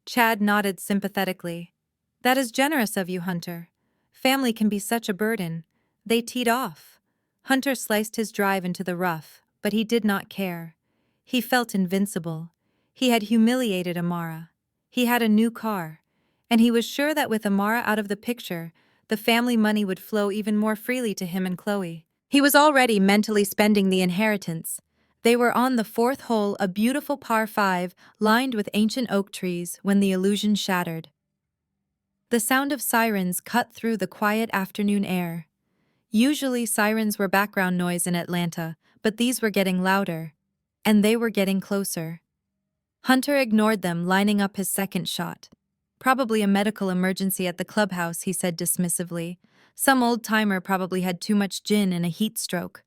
Chad nodded sympathetically. That is generous of you, Hunter. Family can be such a burden. They teed off. Hunter sliced his drive into the rough, but he did not care. He felt invincible. He had humiliated Amara. He had a new car. And he was sure that with Amara out of the picture, the family money would flow even more freely to him and Chloe. He was already mentally spending the inheritance. They were on the fourth hole, a beautiful par 5 lined with ancient oak trees, when the illusion shattered. The sound of sirens cut through the quiet afternoon air. Usually sirens were background noise in Atlanta, but these were getting louder. And they were getting closer. Hunter ignored them, lining up his second shot. Probably a medical emergency at the clubhouse, he said dismissively. Some old-timer probably had too much gin and a heat stroke.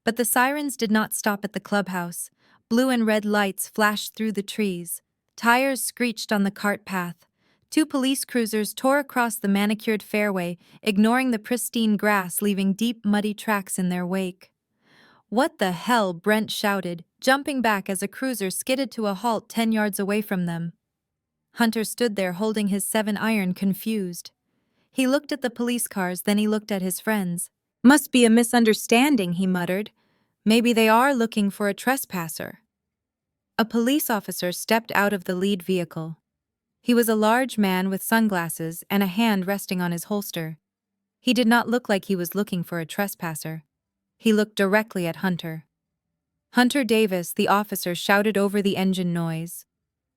But the sirens did not stop at the clubhouse. Blue and red lights flashed through the trees. Tires screeched on the cart path. 2 police cruisers tore across the manicured fairway, ignoring the pristine grass, leaving deep, muddy tracks in their wake. "What the hell?" Brent shouted, jumping back as a cruiser skidded to a halt 10 yards away from them. Hunter stood there holding his 7-iron, confused. He looked at the police cars, then he looked at his friends. "Must be a misunderstanding," he muttered. "Maybe they are looking for a trespasser." A police officer stepped out of the lead vehicle. He was a large man with sunglasses and a hand resting on his holster. He did not look like he was looking for a trespasser. He looked directly at Hunter. "Hunter Davis," the officer shouted over the engine noise.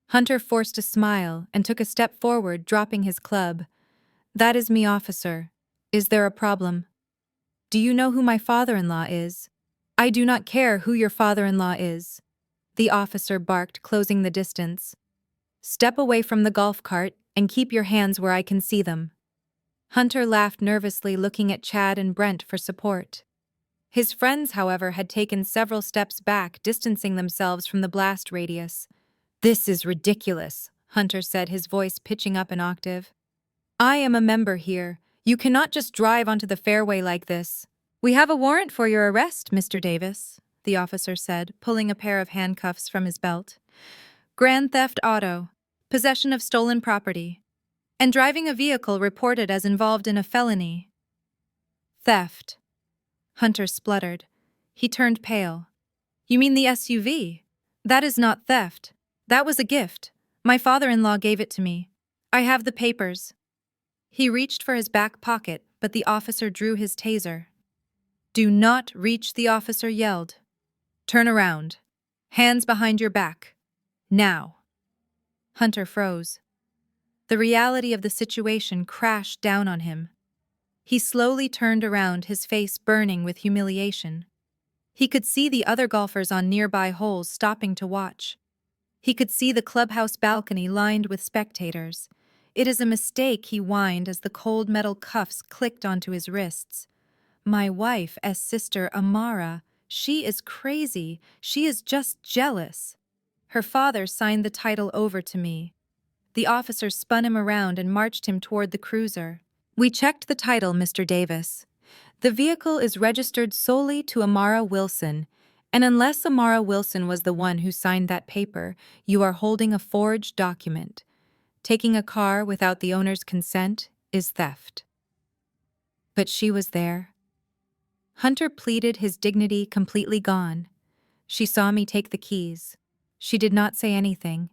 Hunter forced a smile and took a step forward, dropping his club. "That is me, officer. Is there a problem?" "Do you know who my father-in-law is?" "I do not care who your father-in-law is," the officer barked, closing the distance. "Step away from the golf cart and keep your hands where I can see them." Hunter laughed nervously, looking at Chad and Brent for support. His friends, however, had taken several steps back, distancing themselves from the blast radius. "This is ridiculous," Hunter said, his voice pitching up an octave. "I am a member here. You cannot just drive onto the fairway like this." "We have a warrant for your arrest, Mr. Davis," the officer said, pulling a pair of handcuffs from his belt. "Grand theft auto, possession of stolen property, and driving a vehicle reported as involved in a felony." "Theft," Hunter spluttered. He turned pale. "You mean the SUV? That is not theft. That was a gift. My father-in-law gave it to me. I have the papers." He reached for his back pocket, but the officer drew his taser. "Do not reach," the officer yelled. "Turn around. Hands behind your back. Now." Hunter froze. The reality of the situation crashed down on him. He slowly turned around, his face burning with humiliation. He could see the other golfers on nearby holes stopping to watch. He could see the clubhouse balcony lined with spectators. "It is a mistake," he whined as the cold metal cuffs clicked onto his wrists. "My wife's sister, Amara, she is crazy. She is just jealous. Her father signed the title over to me." The officer spun him around and marched him toward the cruiser. "We checked the title, Mr. Davis. The vehicle is registered solely to Amara Wilson, and unless Amara Wilson was the one who signed that paper, you are holding a forged document. Taking a car without the owner's consent is theft." "But she was there." Hunter pleaded, his dignity completely gone. "She saw me take the keys. She did not say anything."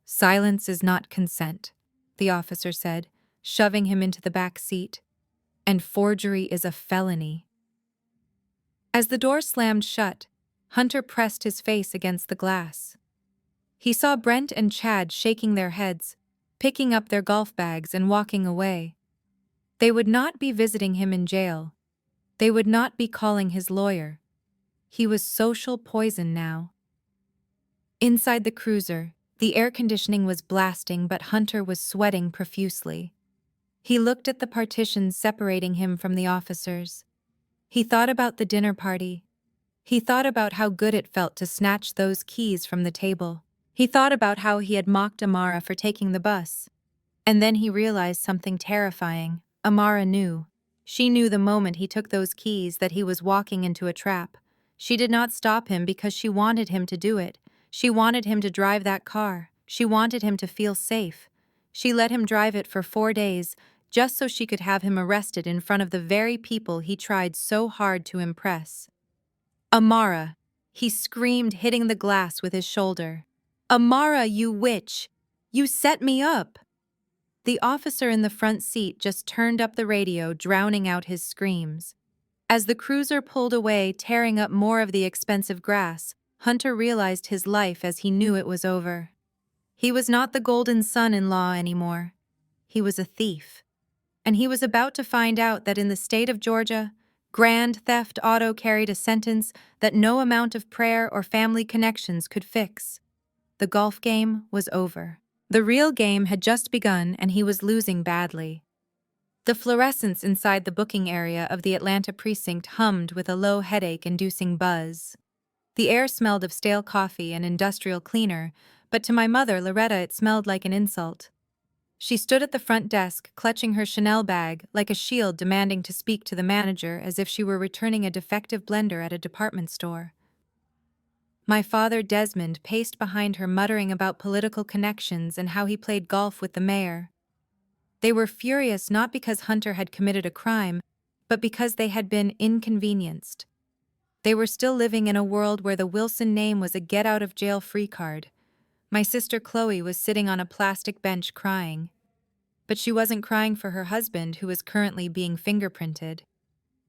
"Silence is not consent," the officer said, shoving him into the back seat. "And forgery is a felony." As the door slammed shut, Hunter pressed his face against the glass. He saw Brent and Chad shaking their heads, picking up their golf bags and walking away. They would not be visiting him in jail. They would not be calling his lawyer. He was social poison now. Inside the cruiser, the air conditioning was blasting, but Hunter was sweating profusely. He looked at the partitions separating him from the officers. He thought about the dinner party. He thought about how good it felt to snatch those keys from the table. He thought about how he had mocked Amara for taking the bus. And then he realized something terrifying. Amara knew. She knew the moment he took those keys that he was walking into a trap. She did not stop him because she wanted him to do it. She wanted him to drive that car. She wanted him to feel safe. She let him drive it for 4 days, just so she could have him arrested in front of the very people he tried so hard to impress. Amara, he screamed, hitting the glass with his shoulder. Amara, you witch! You set me up! The officer in the front seat just turned up the radio, drowning out his screams. As the cruiser pulled away, tearing up more of the expensive grass, Hunter realized his life as he knew it was over. He was not the golden son-in-law anymore. He was a thief. And he was about to find out that in the state of Georgia, grand theft auto carried a sentence that no amount of prayer or family connections could fix. The golf game was over. The real game had just begun, and he was losing badly. The fluorescents inside the booking area of the Atlanta precinct hummed with a low headache-inducing buzz. The air smelled of stale coffee and industrial cleaner, but to my mother, Loretta, it smelled like an insult. She stood at the front desk, clutching her Chanel bag like a shield, demanding to speak to the manager as if she were returning a defective blender at a department store. My father, Desmond, paced behind her, muttering about political connections and how he played golf with the mayor. They were furious not because Hunter had committed a crime, but because they had been inconvenienced. They were still living in a world where the Wilson name was a get-out-of-jail-free card. My sister Chloe was sitting on a plastic bench crying. But she wasn't crying for her husband, who was currently being fingerprinted.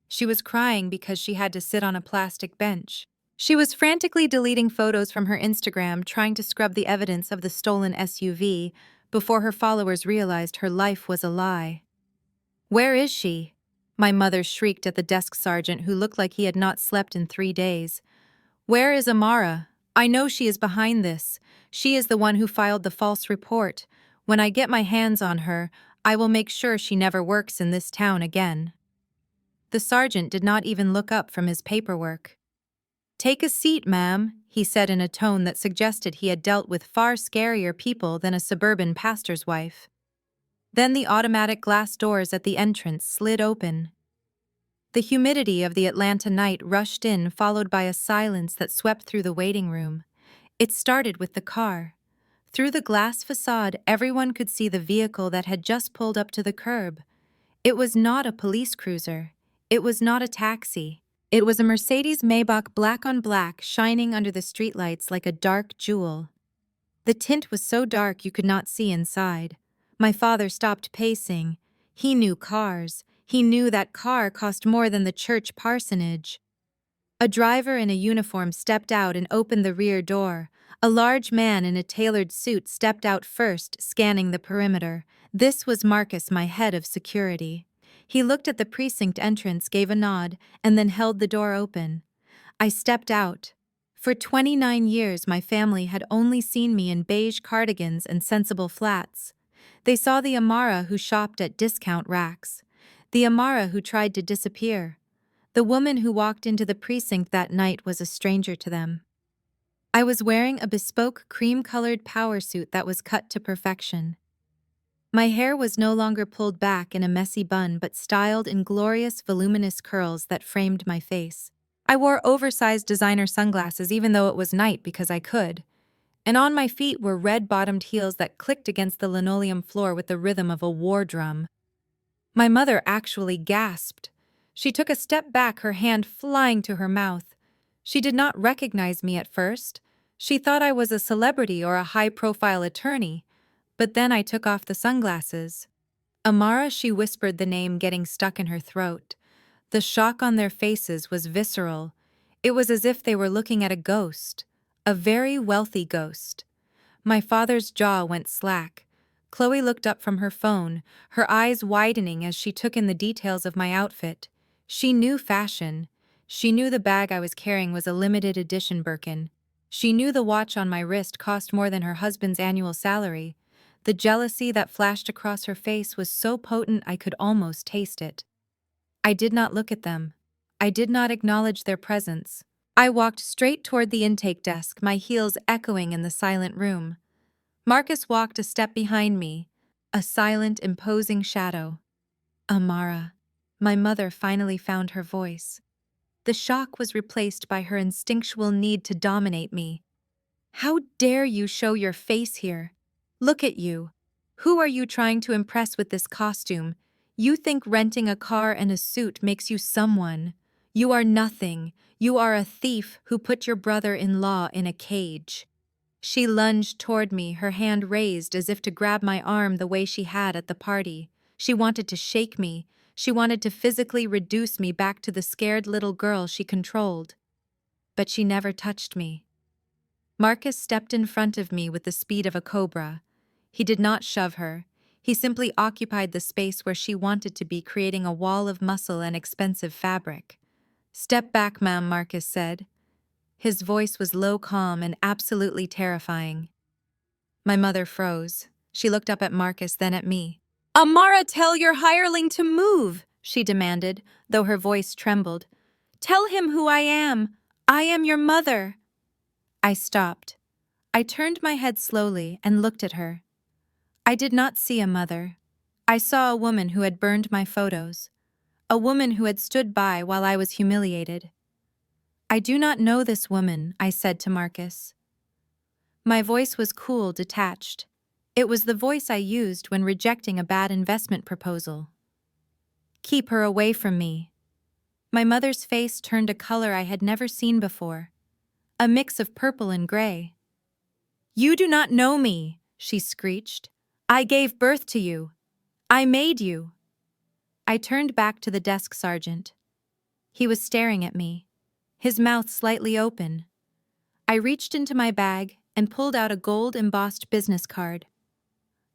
She was crying because she had to sit on a plastic bench. She was frantically deleting photos from her Instagram, trying to scrub the evidence of the stolen SUV before her followers realized her life was a lie. "Where is she?" my mother shrieked at the desk sergeant, who looked like he had not slept in 3 days. "Where is Amara? I know she is behind this. She is the one who filed the false report. When I get my hands on her, I will make sure she never works in this town again." The sergeant did not even look up from his paperwork. "Take a seat, ma'am," he said in a tone that suggested he had dealt with far scarier people than a suburban pastor's wife. Then the automatic glass doors at the entrance slid open. The humidity of the Atlanta night rushed in, followed by a silence that swept through the waiting room. It started with the car. Through the glass facade, everyone could see the vehicle that had just pulled up to the curb. It was not a police cruiser. It was not a taxi. It was a Mercedes Maybach, black on black, shining under the streetlights like a dark jewel. The tint was so dark you could not see inside. My father stopped pacing. He knew cars. He knew that car cost more than the church parsonage. A driver in a uniform stepped out and opened the rear door. A large man in a tailored suit stepped out first, scanning the perimeter. This was Marcus, my head of security. He looked at the precinct entrance, gave a nod, and then held the door open. I stepped out. For 29 years, my family had only seen me in beige cardigans and sensible flats. They saw the Amara who shopped at discount racks, the Amara who tried to disappear. The woman who walked into the precinct that night was a stranger to them. I was wearing a bespoke cream-colored power suit that was cut to perfection. My hair was no longer pulled back in a messy bun, but styled in glorious, voluminous curls that framed my face. I wore oversized designer sunglasses even though it was night because I could. And on my feet were red-bottomed heels that clicked against the linoleum floor with the rhythm of a war drum. My mother actually gasped. She took a step back, her hand flying to her mouth. She did not recognize me at first. She thought I was a celebrity or a high-profile attorney. But then I took off the sunglasses. "Amara," she whispered, the name getting stuck in her throat. The shock on their faces was visceral. It was as if they were looking at a ghost, a very wealthy ghost. My father's jaw went slack. Chloe looked up from her phone, her eyes widening as she took in the details of my outfit. She knew fashion. She knew the bag I was carrying was a limited edition Birkin. She knew the watch on my wrist cost more than her husband's annual salary. The jealousy that flashed across her face was so potent I could almost taste it. I did not look at them. I did not acknowledge their presence. I walked straight toward the intake desk, my heels echoing in the silent room. Marcus walked a step behind me, a silent, imposing shadow. "Amara." My mother finally found her voice. The shock was replaced by her instinctual need to dominate me. "How dare you show your face here? Look at you. Who are you trying to impress with this costume? You think renting a car and a suit makes you someone. You are nothing. You are a thief who put your brother-in-law in a cage. She lunged toward me, her hand raised as if to grab my arm the way she had at the party. She wanted to shake me. She wanted to physically reduce me back to the scared little girl she controlled. But she never touched me. Marcus stepped in front of me with the speed of a cobra. He did not shove her. He simply occupied the space where she wanted to be, creating a wall of muscle and expensive fabric. "Step back, ma'am," Marcus said. His voice was low, calm, and absolutely terrifying. My mother froze. She looked up at Marcus, then at me. "Amara, tell your hireling to move," she demanded, though her voice trembled. "Tell him who I am. I am your mother." I stopped. I turned my head slowly and looked at her. I did not see a mother. I saw a woman who had burned my photos. A woman who had stood by while I was humiliated. "I do not know this woman," I said to Marcus. My voice was cool, detached. It was the voice I used when rejecting a bad investment proposal. "Keep her away from me." My mother's face turned a color I had never seen before, a mix of purple and gray. "You do not know me," she screeched. "I gave birth to you. I made you." I turned back to the desk sergeant. He was staring at me, his mouth slightly open. I reached into my bag and pulled out a gold-embossed business card.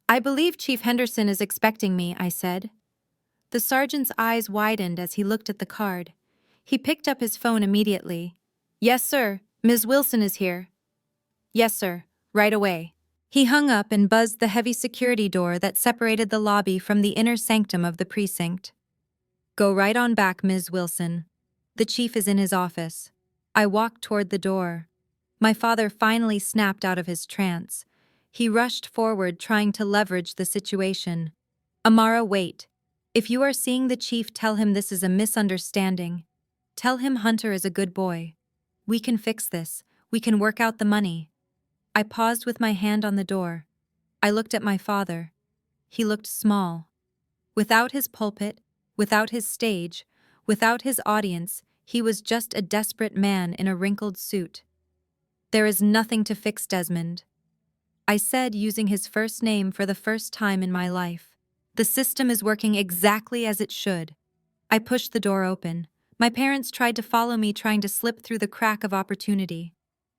"I believe Chief Henderson is expecting me," I said. The sergeant's eyes widened as he looked at the card. He picked up his phone immediately. "Yes, sir. Ms. Wilson is here." "Yes, sir. Right away." He hung up and buzzed the heavy security door that separated the lobby from the inner sanctum of the precinct. "Go right on back, Ms. Wilson. The chief is in his office." I walked toward the door. My father finally snapped out of his trance. He rushed forward, trying to leverage the situation. "Amara, wait. If you are seeing the chief, tell him this is a misunderstanding. Tell him Hunter is a good boy. We can fix this. We can work out the money." I paused with my hand on the door. I looked at my father. He looked small. Without his pulpit, without his stage, without his audience, he was just a desperate man in a wrinkled suit. "There is nothing to fix, Desmond," I said, using his first name for the first time in my life. "The system is working exactly as it should." I pushed the door open. My parents tried to follow me, trying to slip through the crack of opportunity.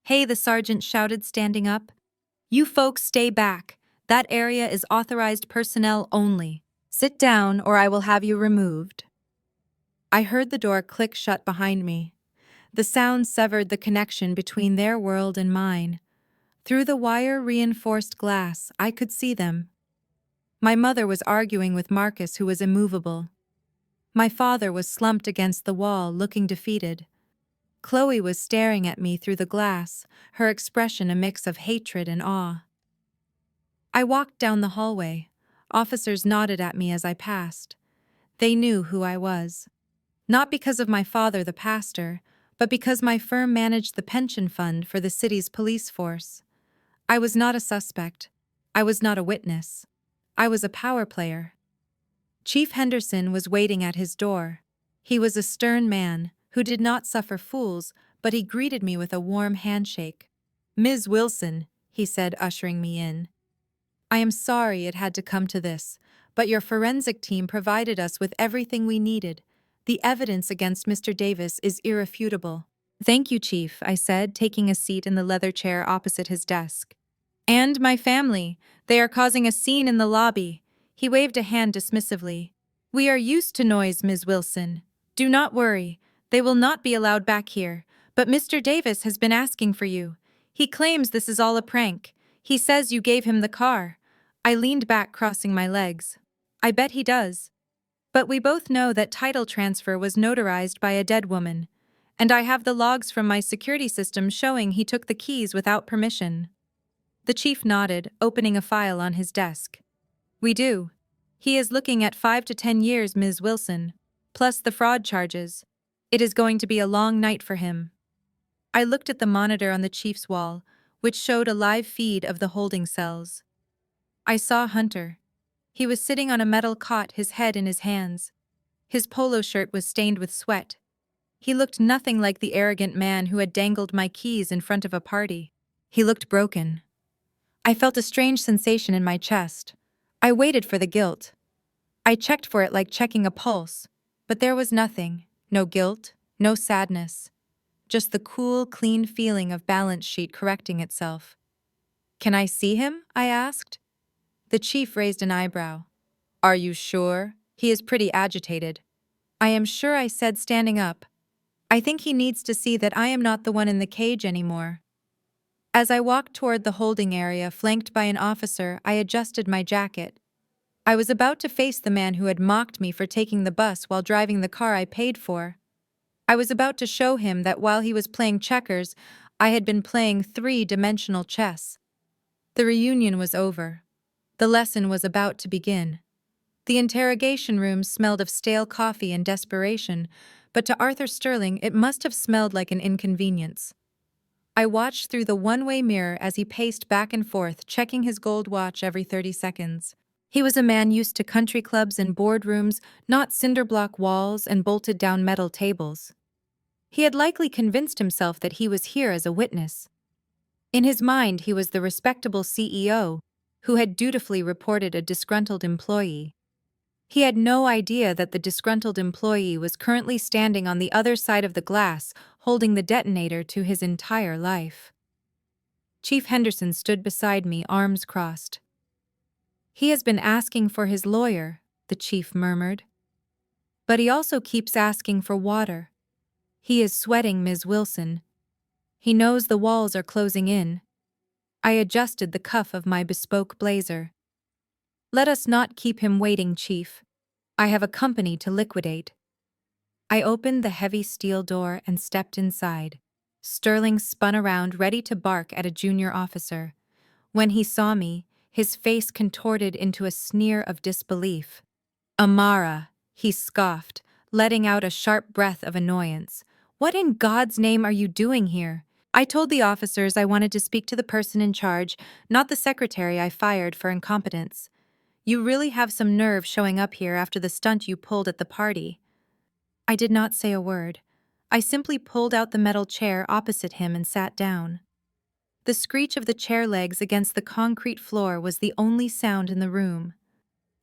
"Hey," the sergeant shouted, standing up. "You folks stay back. That area is authorized personnel only. Sit down or I will have you removed." I heard the door click shut behind me. The sound severed the connection between their world and mine. Through the wire-reinforced glass, I could see them. My mother was arguing with Marcus, who was immovable. My father was slumped against the wall, looking defeated. Chloe was staring at me through the glass, her expression a mix of hatred and awe. I walked down the hallway. Officers nodded at me as I passed. They knew who I was. Not because of my father, the pastor, but because my firm managed the pension fund for the city's police force. I was not a suspect. I was not a witness. I was a power player. Chief Henderson was waiting at his door. He was a stern man who did not suffer fools, but he greeted me with a warm handshake. "Ms. Wilson," he said, ushering me in. "I am sorry it had to come to this, but your forensic team provided us with everything we needed. The evidence against Mr. Davis is irrefutable." "Thank you, Chief," I said, taking a seat in the leather chair opposite his desk. "And my family. They are causing a scene in the lobby." He waved a hand dismissively. "We are used to noise, Ms. Wilson. Do not worry. They will not be allowed back here. But Mr. Davis has been asking for you. He claims this is all a prank. He says you gave him the car." I leaned back, crossing my legs. "I bet he does. But we both know that title transfer was notarized by a dead woman. And I have the logs from my security system showing he took the keys without permission." The chief nodded, opening a file on his desk. "We do. He is looking at 5 to 10 years, Ms. Wilson, plus the fraud charges. It is going to be a long night for him." I looked at the monitor on the chief's wall, which showed a live feed of the holding cells. I saw Hunter. He was sitting on a metal cot, his head in his hands. His polo shirt was stained with sweat. He looked nothing like the arrogant man who had dangled my keys in front of a party. He looked broken. I felt a strange sensation in my chest. I waited for the guilt. I checked for it like checking a pulse, but there was nothing. No guilt, no sadness. Just the cool, clean feeling of balance sheet correcting itself. "Can I see him?" I asked. The chief raised an eyebrow. "Are you sure? He is pretty agitated." "I am sure," I said, standing up. "I think he needs to see that I am not the one in the cage anymore." As I walked toward the holding area, flanked by an officer, I adjusted my jacket. I was about to face the man who had mocked me for taking the bus while driving the car I paid for. I was about to show him that while he was playing checkers, I had been playing three-dimensional chess. The reunion was over. The lesson was about to begin. The interrogation room smelled of stale coffee and desperation, but to Arthur Sterling it must have smelled like an inconvenience. I watched through the one-way mirror as he paced back and forth, checking his gold watch every 30 seconds. He was a man used to country clubs and boardrooms, not cinder-block walls and bolted-down metal tables. He had likely convinced himself that he was here as a witness. In his mind, he was the respectable CEO who had dutifully reported a disgruntled employee. He had no idea that the disgruntled employee was currently standing on the other side of the glass, holding the detonator to his entire life. Chief Henderson stood beside me, arms crossed. "He has been asking for his lawyer," the chief murmured. "But he also keeps asking for water. He is sweating, Ms. Wilson. He knows the walls are closing in." I adjusted the cuff of my bespoke blazer. "Let us not keep him waiting, Chief. I have a company to liquidate." I opened the heavy steel door and stepped inside. Sterling spun around, ready to bark at a junior officer. When he saw me, his face contorted into a sneer of disbelief. "Amara," he scoffed, letting out a sharp breath of annoyance. "What in God's name are you doing here?" I told the officers I wanted to speak to the person in charge, not the secretary I fired for incompetence. "You really have some nerve showing up here after the stunt you pulled at the party." I did not say a word. I simply pulled out the metal chair opposite him and sat down. The screech of the chair legs against the concrete floor was the only sound in the room.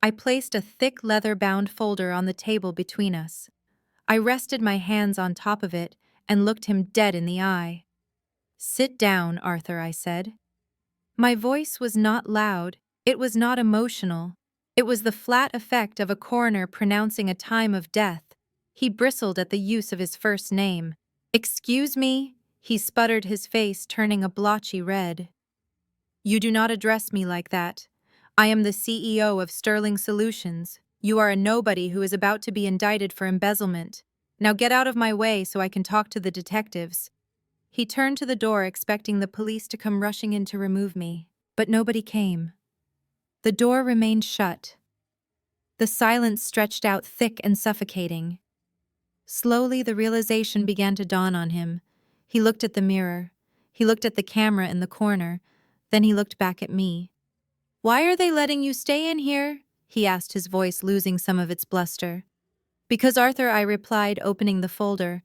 I placed a thick leather-bound folder on the table between us. I rested my hands on top of it and looked him dead in the eye. "Sit down, Arthur," I said. My voice was not loud, it was not emotional. It was the flat effect of a coroner pronouncing a time of death. He bristled at the use of his first name. "Excuse me," he sputtered, his face turning a blotchy red. "You do not address me like that. I am the CEO of Sterling Solutions. You are a nobody who is about to be indicted for embezzlement. Now get out of my way so I can talk to the detectives." He turned to the door, expecting the police to come rushing in to remove me, but nobody came. The door remained shut. The silence stretched out thick and suffocating. Slowly, the realization began to dawn on him. He looked at the mirror. He looked at the camera in the corner. Then he looked back at me. "Why are they letting you stay in here?" he asked, his voice losing some of its bluster. "Because, Arthur," I replied, opening the folder,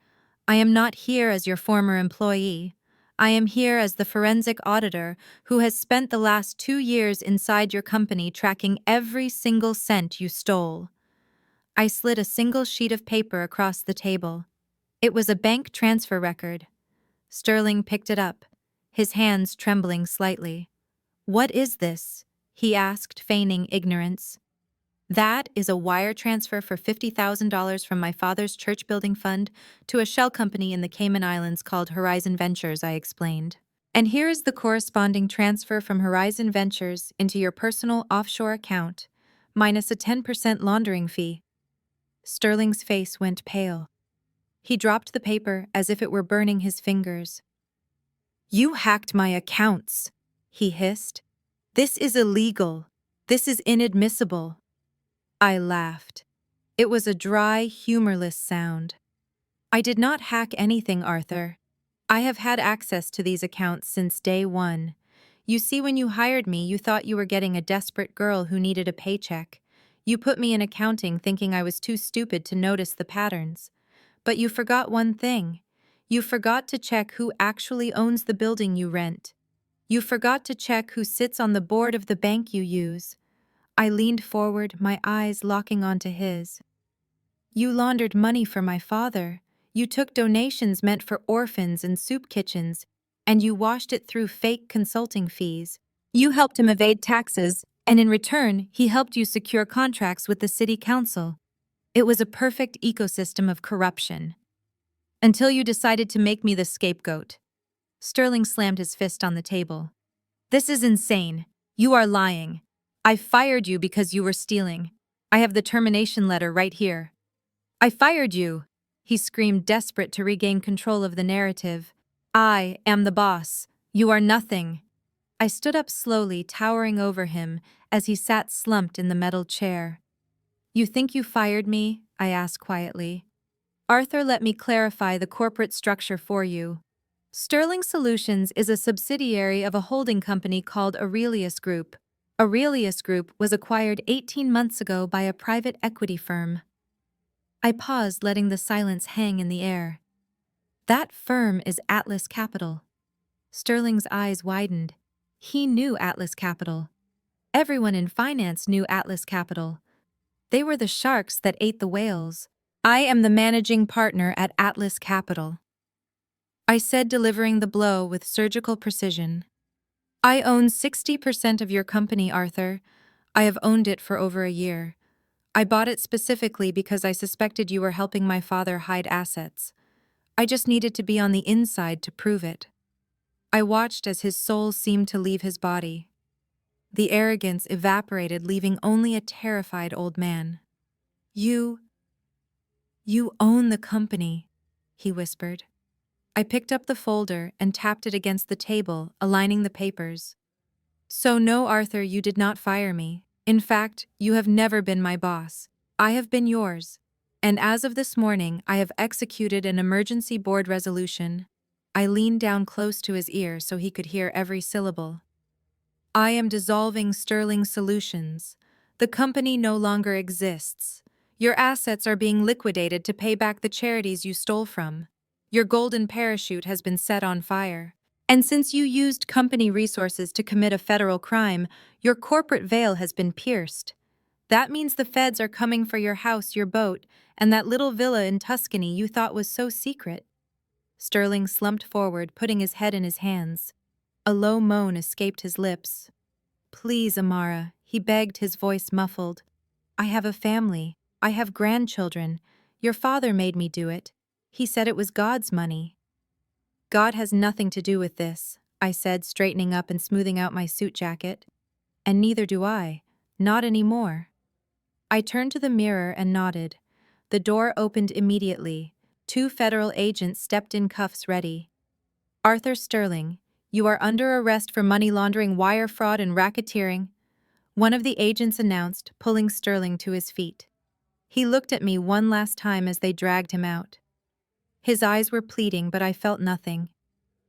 "I am not here as your former employee. I am here as the forensic auditor who has spent the last 2 years inside your company tracking every single cent you stole." I slid a single sheet of paper across the table. It was a bank transfer record. Sterling picked it up, his hands trembling slightly. "What is this?" he asked, feigning ignorance. "That is a wire transfer for $50,000 from my father's church building fund to a shell company in the Cayman Islands called Horizon Ventures," I explained. "And here is the corresponding transfer from Horizon Ventures into your personal offshore account, minus a 10% laundering fee." Sterling's face went pale. He dropped the paper as if it were burning his fingers. "You hacked my accounts," he hissed. "This is illegal. This is inadmissible." I laughed. It was a dry, humorless sound. "I did not hack anything, Arthur. I have had access to these accounts since day one. You see, when you hired me, you thought you were getting a desperate girl who needed a paycheck. You put me in accounting thinking I was too stupid to notice the patterns. But you forgot one thing. You forgot to check who actually owns the building you rent. You forgot to check who sits on the board of the bank you use. I leaned forward, my eyes locking onto his. You laundered money for my father. You took donations meant for orphans and soup kitchens, and you washed it through fake consulting fees. You helped him evade taxes, and in return, he helped you secure contracts with the city council. It was a perfect ecosystem of corruption. Until you decided to make me the scapegoat. Sterling slammed his fist on the table. This is insane. You are lying. I fired you because you were stealing. I have the termination letter right here. I fired you, he screamed, desperate to regain control of the narrative. I am the boss. You are nothing. I stood up slowly, towering over him, as he sat slumped in the metal chair. You think you fired me? I asked quietly. Arthur, let me clarify the corporate structure for you. Sterling Solutions is a subsidiary of a holding company called Aurelius Group. Aurelius Group was acquired 18 months ago by a private equity firm. I paused, letting the silence hang in the air. That firm is Atlas Capital. Sterling's eyes widened. He knew Atlas Capital. Everyone in finance knew Atlas Capital. They were the sharks that ate the whales. I am the managing partner at Atlas Capital, I said, delivering the blow with surgical precision. I own 60% of your company, Arthur. I have owned it for over a year. I bought it specifically because I suspected you were helping my father hide assets. I just needed to be on the inside to prove it. I watched as his soul seemed to leave his body. The arrogance evaporated, leaving only a terrified old man. You own the company, he whispered. I picked up the folder and tapped it against the table, aligning the papers. So no, Arthur, you did not fire me. In fact, you have never been my boss. I have been yours. And as of this morning, I have executed an emergency board resolution. I leaned down close to his ear so he could hear every syllable. I am dissolving Sterling Solutions. The company no longer exists. Your assets are being liquidated to pay back the charities you stole from. Your golden parachute has been set on fire. And since you used company resources to commit a federal crime, your corporate veil has been pierced. That means the feds are coming for your house, your boat, and that little villa in Tuscany you thought was so secret. Sterling slumped forward, putting his head in his hands. A low moan escaped his lips. Please, Amara, he begged, his voice muffled. I have a family. I have grandchildren. Your father made me do it. He said it was God's money. God has nothing to do with this, I said, straightening up and smoothing out my suit jacket. And neither do I. Not anymore. I turned to the mirror and nodded. The door opened immediately. 2 federal agents stepped in, cuffs ready. Arthur Sterling, you are under arrest for money laundering, wire fraud, and racketeering, one of the agents announced, pulling Sterling to his feet. He looked at me one last time as they dragged him out. His eyes were pleading, but I felt nothing.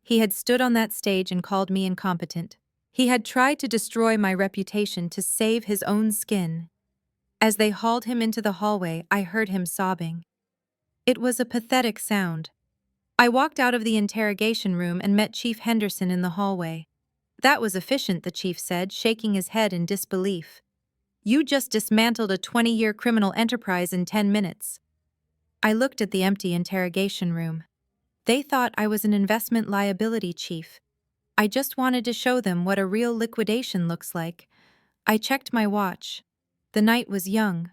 He had stood on that stage and called me incompetent. He had tried to destroy my reputation to save his own skin. As they hauled him into the hallway, I heard him sobbing. It was a pathetic sound. I walked out of the interrogation room and met Chief Henderson in the hallway. That was efficient, the chief said, shaking his head in disbelief. You just dismantled a 20-year criminal enterprise in 10 minutes. I looked at the empty interrogation room. They thought I was an investment liability chief. I just wanted to show them what a real liquidation looks like. I checked my watch. The night was young.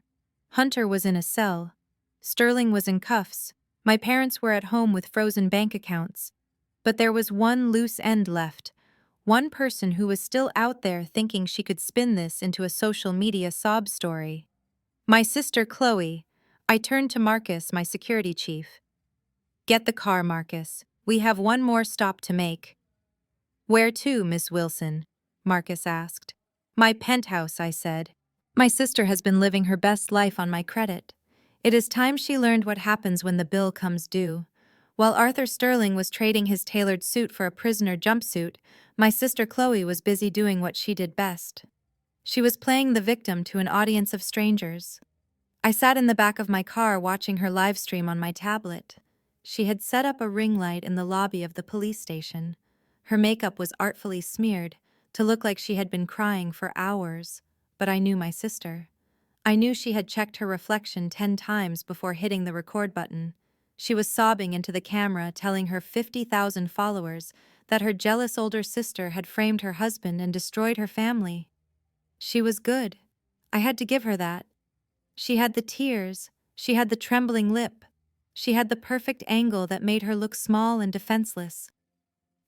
Hunter was in a cell. Sterling was in cuffs. My parents were at home with frozen bank accounts. But there was one loose end left. One person who was still out there thinking she could spin this into a social media sob story. My sister Chloe. I turned to Marcus, my security chief. Get the car, Marcus. We have one more stop to make. Where to, Miss Wilson? Marcus asked. My penthouse, I said. My sister has been living her best life on my credit. It is time she learned what happens when the bill comes due. While Arthur Sterling was trading his tailored suit for a prisoner jumpsuit, my sister Chloe was busy doing what she did best. She was playing the victim to an audience of strangers. I sat in the back of my car watching her live stream on my tablet. She had set up a ring light in the lobby of the police station. Her makeup was artfully smeared to look like she had been crying for hours, but I knew my sister. I knew she had checked her reflection 10 times before hitting the record button. She was sobbing into the camera, telling her 50,000 followers that her jealous older sister had framed her husband and destroyed her family. She was good. I had to give her that. She had the tears, she had the trembling lip, she had the perfect angle that made her look small and defenseless.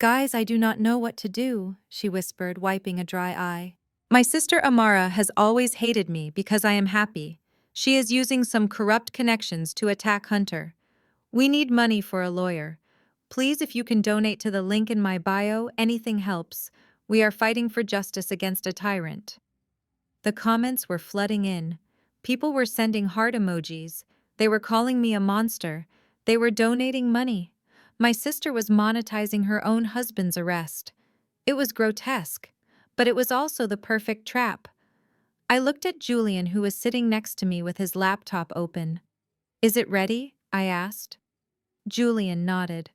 "Guys, I do not know what to do," she whispered, wiping a dry eye. "My sister Amara has always hated me because I am happy. She is using some corrupt connections to attack Hunter. We need money for a lawyer. Please, if you can donate to the link in my bio, anything helps. We are fighting for justice against a tyrant." The comments were flooding in. People were sending heart emojis. They were calling me a monster. They were donating money. My sister was monetizing her own husband's arrest. It was grotesque, but it was also the perfect trap. I looked at Julian, who was sitting next to me with his laptop open. "Is it ready?" I asked. Julian nodded.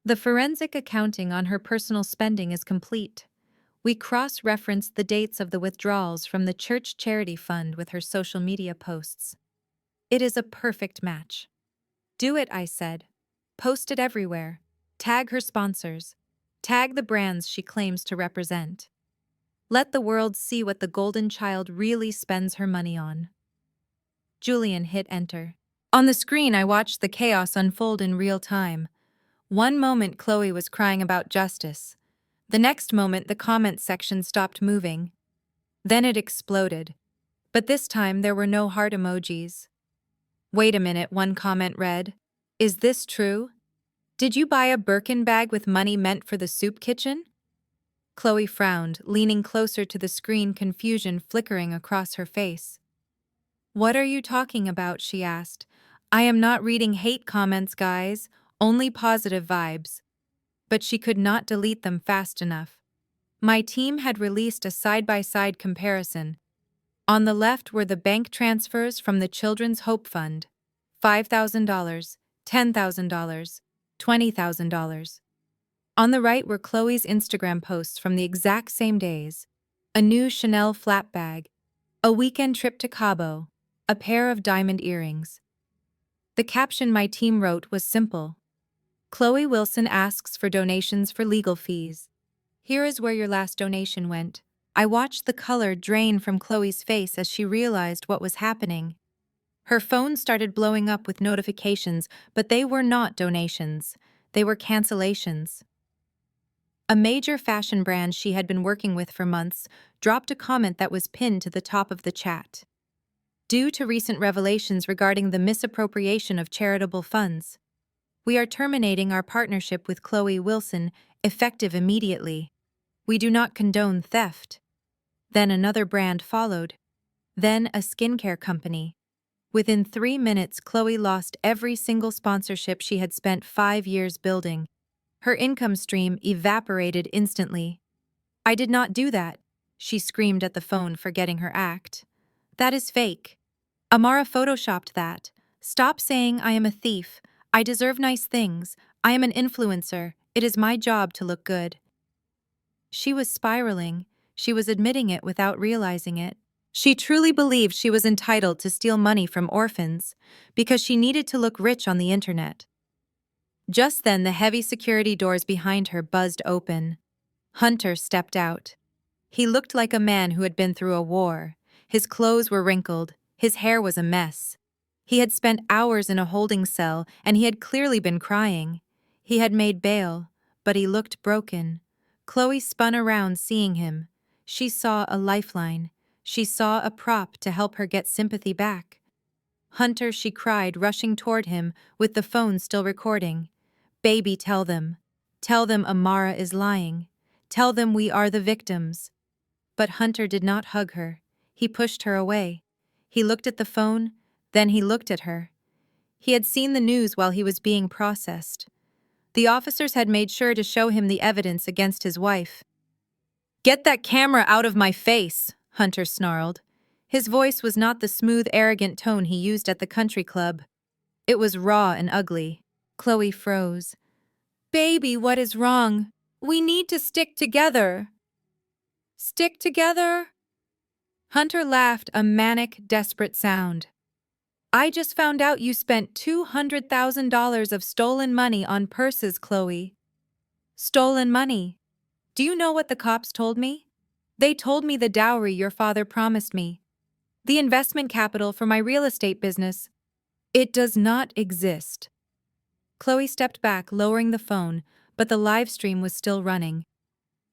"The forensic accounting on her personal spending is complete. We cross-referenced the dates of the withdrawals from the church charity fund with her social media posts. It is a perfect match." "Do it," I said. "Post it everywhere. Tag her sponsors. Tag the brands she claims to represent. Let the world see what the golden child really spends her money on." Julian hit enter. On the screen, I watched the chaos unfold in real time. One moment, Chloe was crying about justice. The next moment, the comment section stopped moving. Then it exploded. But this time, there were no heart emojis. "Wait a minute," one comment read. "Is this true? Did you buy a Birkin bag with money meant for the soup kitchen?" Chloe frowned, leaning closer to the screen, confusion flickering across her face. "What are you talking about?" she asked. "I am not reading hate comments, guys, only positive vibes." But she could not delete them fast enough. My team had released a side-by-side comparison. On the left were the bank transfers from the Children's Hope Fund: $5,000, $10,000, $20,000. On the right were Chloe's Instagram posts from the exact same days: a new Chanel flap bag, a weekend trip to Cabo, a pair of diamond earrings. The caption my team wrote was simple: "Chloe Wilson asks for donations for legal fees. Here is where your last donation went." I watched the color drain from Chloe's face as she realized what was happening. Her phone started blowing up with notifications, but they were not donations. They were cancellations. A major fashion brand she had been working with for months dropped a comment that was pinned to the top of the chat. "Due to recent revelations regarding the misappropriation of charitable funds, we are terminating our partnership with Chloe Wilson, effective immediately. We do not condone theft." Then another brand followed. Then a skincare company. Within 3 minutes, Chloe lost every single sponsorship she had spent 5 years building. Her income stream evaporated instantly. "I did not do that," she screamed at the phone, forgetting her act. "That is fake. Amara photoshopped that. Stop saying I am a thief. I deserve nice things. I am an influencer. It is my job to look good." She was spiraling. She was admitting it without realizing it. She truly believed she was entitled to steal money from orphans because she needed to look rich on the internet. Just then, the heavy security doors behind her buzzed open. Hunter stepped out. He looked like a man who had been through a war. His clothes were wrinkled. His hair was a mess. He had spent hours in a holding cell, and he had clearly been crying. He had made bail, but he looked broken. Chloe spun around, seeing him. She saw a lifeline. She saw a prop to help her get sympathy back. "Hunter," she cried, rushing toward him, with the phone still recording. "Baby, tell them. Tell them Amara is lying. Tell them we are the victims." But Hunter did not hug her. He pushed her away. He looked at the phone, then he looked at her. He had seen the news while he was being processed. The officers had made sure to show him the evidence against his wife. "Get that camera out of my face," Hunter snarled. His voice was not the smooth, arrogant tone he used at the country club. It was raw and ugly. Chloe froze. "Baby, what is wrong? We need to stick together." "Stick together?" Hunter laughed, a manic, desperate sound. "I just found out you spent $200,000 of stolen money on purses, Chloe." "Stolen money? Do you know what the cops told me? They told me the dowry your father promised me. The investment capital for my real estate business. It does not exist." Chloe stepped back, lowering the phone, but the live stream was still running.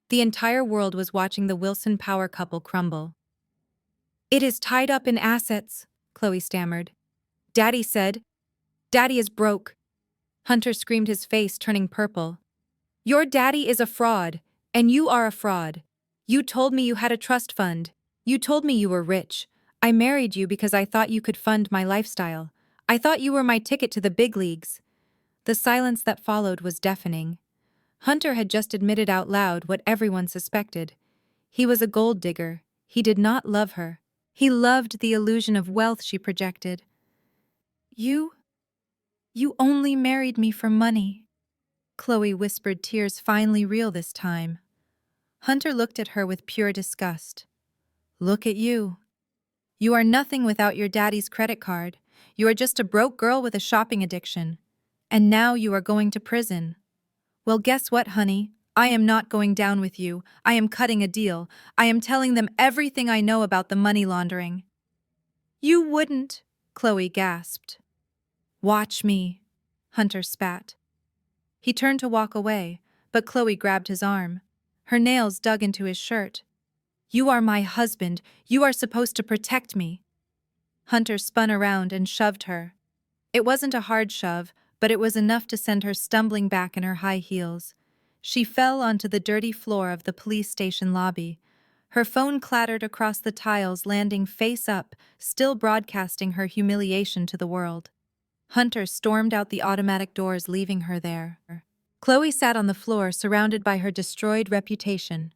The entire world was watching the Wilson power couple crumble. "It is tied up in assets," Chloe stammered. "Daddy said, Daddy is broke." Hunter screamed, his face turning purple. "Your daddy is a fraud, and you are a fraud. You told me you had a trust fund. You told me you were rich. I married you because I thought you could fund my lifestyle. I thought you were my ticket to the big leagues." The silence that followed was deafening. Hunter had just admitted out loud what everyone suspected. He was a gold digger. He did not love her. He loved the illusion of wealth she projected. You only married me for money," Chloe whispered, tears finally real this time. Hunter looked at her with pure disgust. "Look at you. You are nothing without your daddy's credit card. You are just a broke girl with a shopping addiction. And now you are going to prison. Well, guess what, honey? I am not going down with you. I am cutting a deal. I am telling them everything I know about the money laundering." "You wouldn't," Chloe gasped. "Watch me," Hunter spat. He turned to walk away, but Chloe grabbed his arm. Her nails dug into his shirt. "You are my husband. You are supposed to protect me." Hunter spun around and shoved her. It wasn't a hard shove, but it was enough to send her stumbling back in her high heels. She fell onto the dirty floor of the police station lobby. Her phone clattered across the tiles, landing face up, still broadcasting her humiliation to the world. Hunter stormed out the automatic doors, leaving her there. Chloe sat on the floor, surrounded by her destroyed reputation.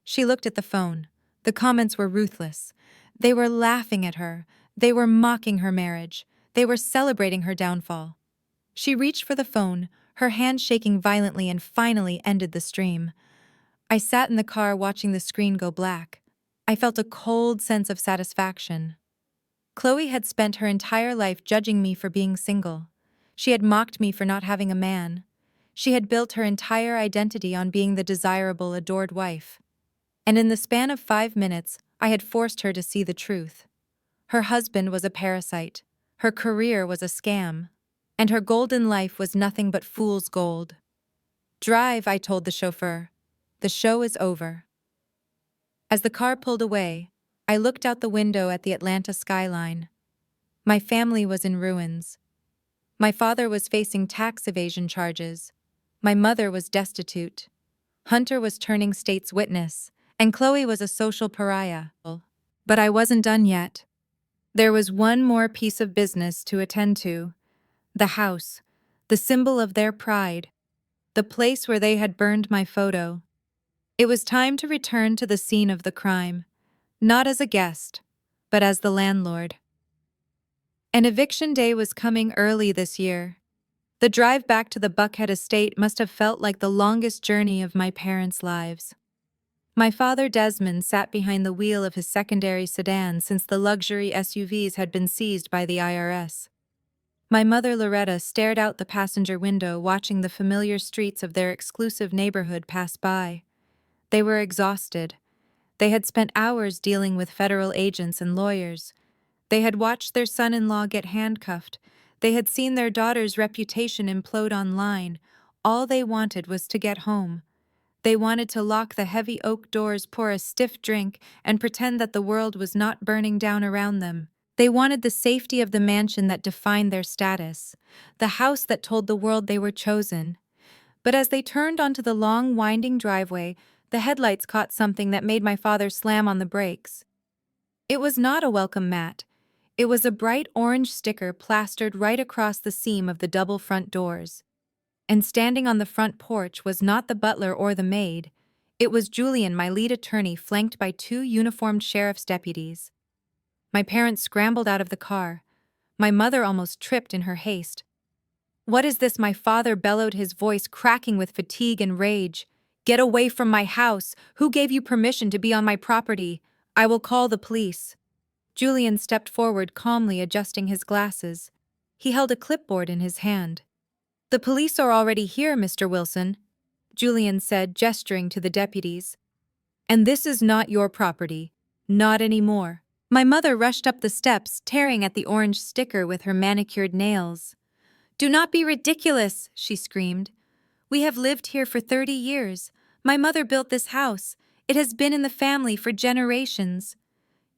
She looked at the phone. The comments were ruthless. They were laughing at her. They were mocking her marriage. They were celebrating her downfall. She reached for the phone, her hand shaking violently, and finally ended the stream. I sat in the car watching the screen go black. I felt a cold sense of satisfaction. Chloe had spent her entire life judging me for being single. She had mocked me for not having a man. She had built her entire identity on being the desirable, adored wife. And in the span of 5 minutes, I had forced her to see the truth. Her husband was a parasite. Her career was a scam. And her golden life was nothing but fool's gold. "Drive," I told the chauffeur. "The show is over." As the car pulled away, I looked out the window at the Atlanta skyline. My family was in ruins. My father was facing tax evasion charges. My mother was destitute. Hunter was turning state's witness, and Chloe was a social pariah. But I wasn't done yet. There was one more piece of business to attend to. The house, the symbol of their pride, the place where they had burned my photo. It was time to return to the scene of the crime, not as a guest, but as the landlord. An eviction day was coming early this year. The drive back to the Buckhead estate must have felt like the longest journey of my parents' lives. My father, Desmond, sat behind the wheel of his secondary sedan since the luxury SUVs had been seized by the IRS. My mother, Loretta, stared out the passenger window, watching the familiar streets of their exclusive neighborhood pass by. They were exhausted. They had spent hours dealing with federal agents and lawyers. They had watched their son-in-law get handcuffed. They had seen their daughter's reputation implode online. All they wanted was to get home. They wanted to lock the heavy oak doors, pour a stiff drink, and pretend that the world was not burning down around them. They wanted the safety of the mansion that defined their status, the house that told the world they were chosen. But as they turned onto the long, winding driveway, the headlights caught something that made my father slam on the brakes. It was not a welcome mat. It was a bright orange sticker plastered right across the seam of the double front doors. And standing on the front porch was not the butler or the maid. It was Julian, my lead attorney, flanked by two uniformed sheriff's deputies. My parents scrambled out of the car. My mother almost tripped in her haste. "What is this?" my father bellowed, his voice cracking with fatigue and rage. "Get away from my house! Who gave you permission to be on my property? I will call the police." Julian stepped forward, calmly adjusting his glasses. He held a clipboard in his hand. "The police are already here, Mr. Wilson," Julian said, gesturing to the deputies. "And this is not your property. Not anymore." My mother rushed up the steps, tearing at the orange sticker with her manicured nails. "Do not be ridiculous," she screamed. "We have lived here for 30 years. My mother built this house. It has been in the family for generations.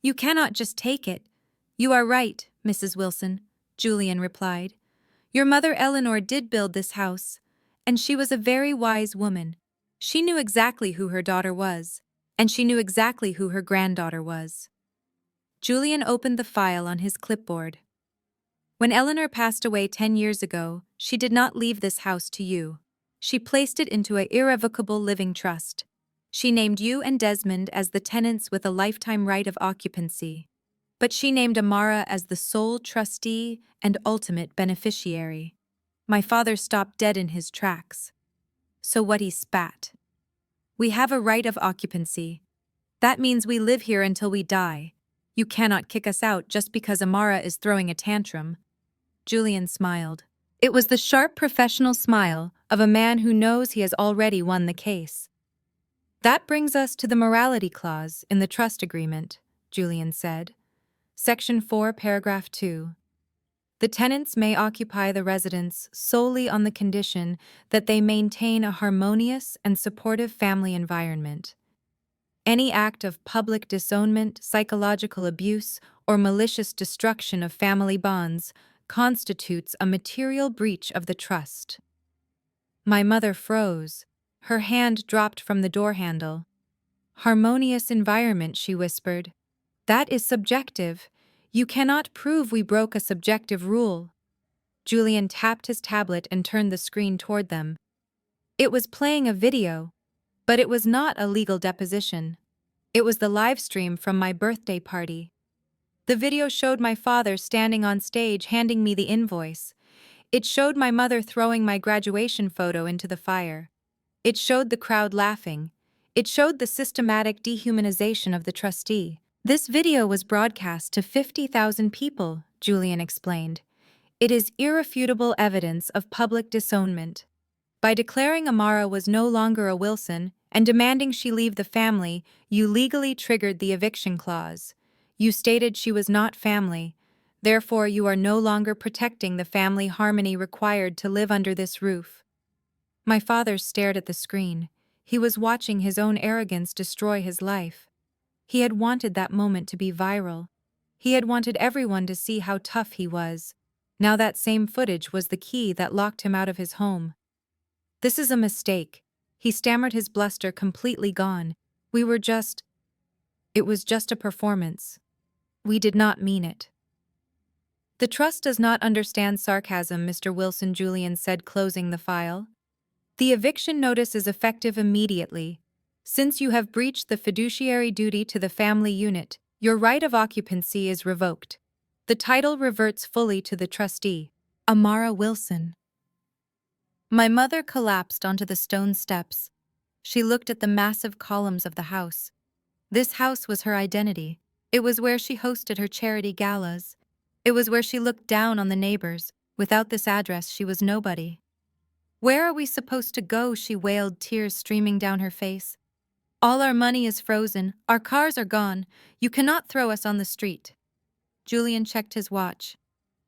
You cannot just take it." "You are right, Mrs. Wilson," Julian replied. "Your mother Eleanor did build this house, and she was a very wise woman. She knew exactly who her daughter was, and she knew exactly who her granddaughter was." Julian opened the file on his clipboard. "When Eleanor passed away 10 years ago, she did not leave this house to you. She placed it into an irrevocable living trust. She named you and Desmond as the tenants with a lifetime right of occupancy. But she named Amara as the sole trustee and ultimate beneficiary." My father stopped dead in his tracks. "So what?" he spat. "We have a right of occupancy. That means we live here until we die. You cannot kick us out just because Amara is throwing a tantrum." Julian smiled. It was the sharp professional smile of a man who knows he has already won the case. "That brings us to the morality clause in the trust agreement," Julian said. Section 4, paragraph 2. "The tenants may occupy the residence solely on the condition that they maintain a harmonious and supportive family environment. Any act of public disownment, psychological abuse, or malicious destruction of family bonds constitutes a material breach of the trust." My mother froze. Her hand dropped from the door handle. "Harmonious environment," she whispered. "That is subjective. You cannot prove we broke a subjective rule." Julian tapped his tablet and turned the screen toward them. It was playing a video, but it was not a legal deposition. It was the live stream from my birthday party. The video showed my father standing on stage handing me the invoice. It showed my mother throwing my graduation photo into the fire. It showed the crowd laughing. It showed the systematic dehumanization of the trustee. "This video was broadcast to 50,000 people," Julian explained. "It is irrefutable evidence of public disownment. By declaring Amara was no longer a Wilson and demanding she leave the family, you legally triggered the eviction clause. You stated she was not family. Therefore, you are no longer protecting the family harmony required to live under this roof." My father stared at the screen. He was watching his own arrogance destroy his life. He had wanted that moment to be viral. He had wanted everyone to see how tough he was. Now that same footage was the key that locked him out of his home. "This is a mistake," he stammered, his bluster completely gone. It was just a performance. We did not mean it." "The trust does not understand sarcasm, Mr. Wilson," Julian said, closing the file. "The eviction notice is effective immediately. Since you have breached the fiduciary duty to the family unit, your right of occupancy is revoked. The title reverts fully to the trustee, Amara Wilson." My mother collapsed onto the stone steps. She looked at the massive columns of the house. This house was her identity. It was where she hosted her charity galas. It was where she looked down on the neighbors. Without this address, she was nobody. "Where are we supposed to go?" she wailed, tears streaming down her face. "All our money is frozen. Our cars are gone. You cannot throw us on the street." Julian checked his watch.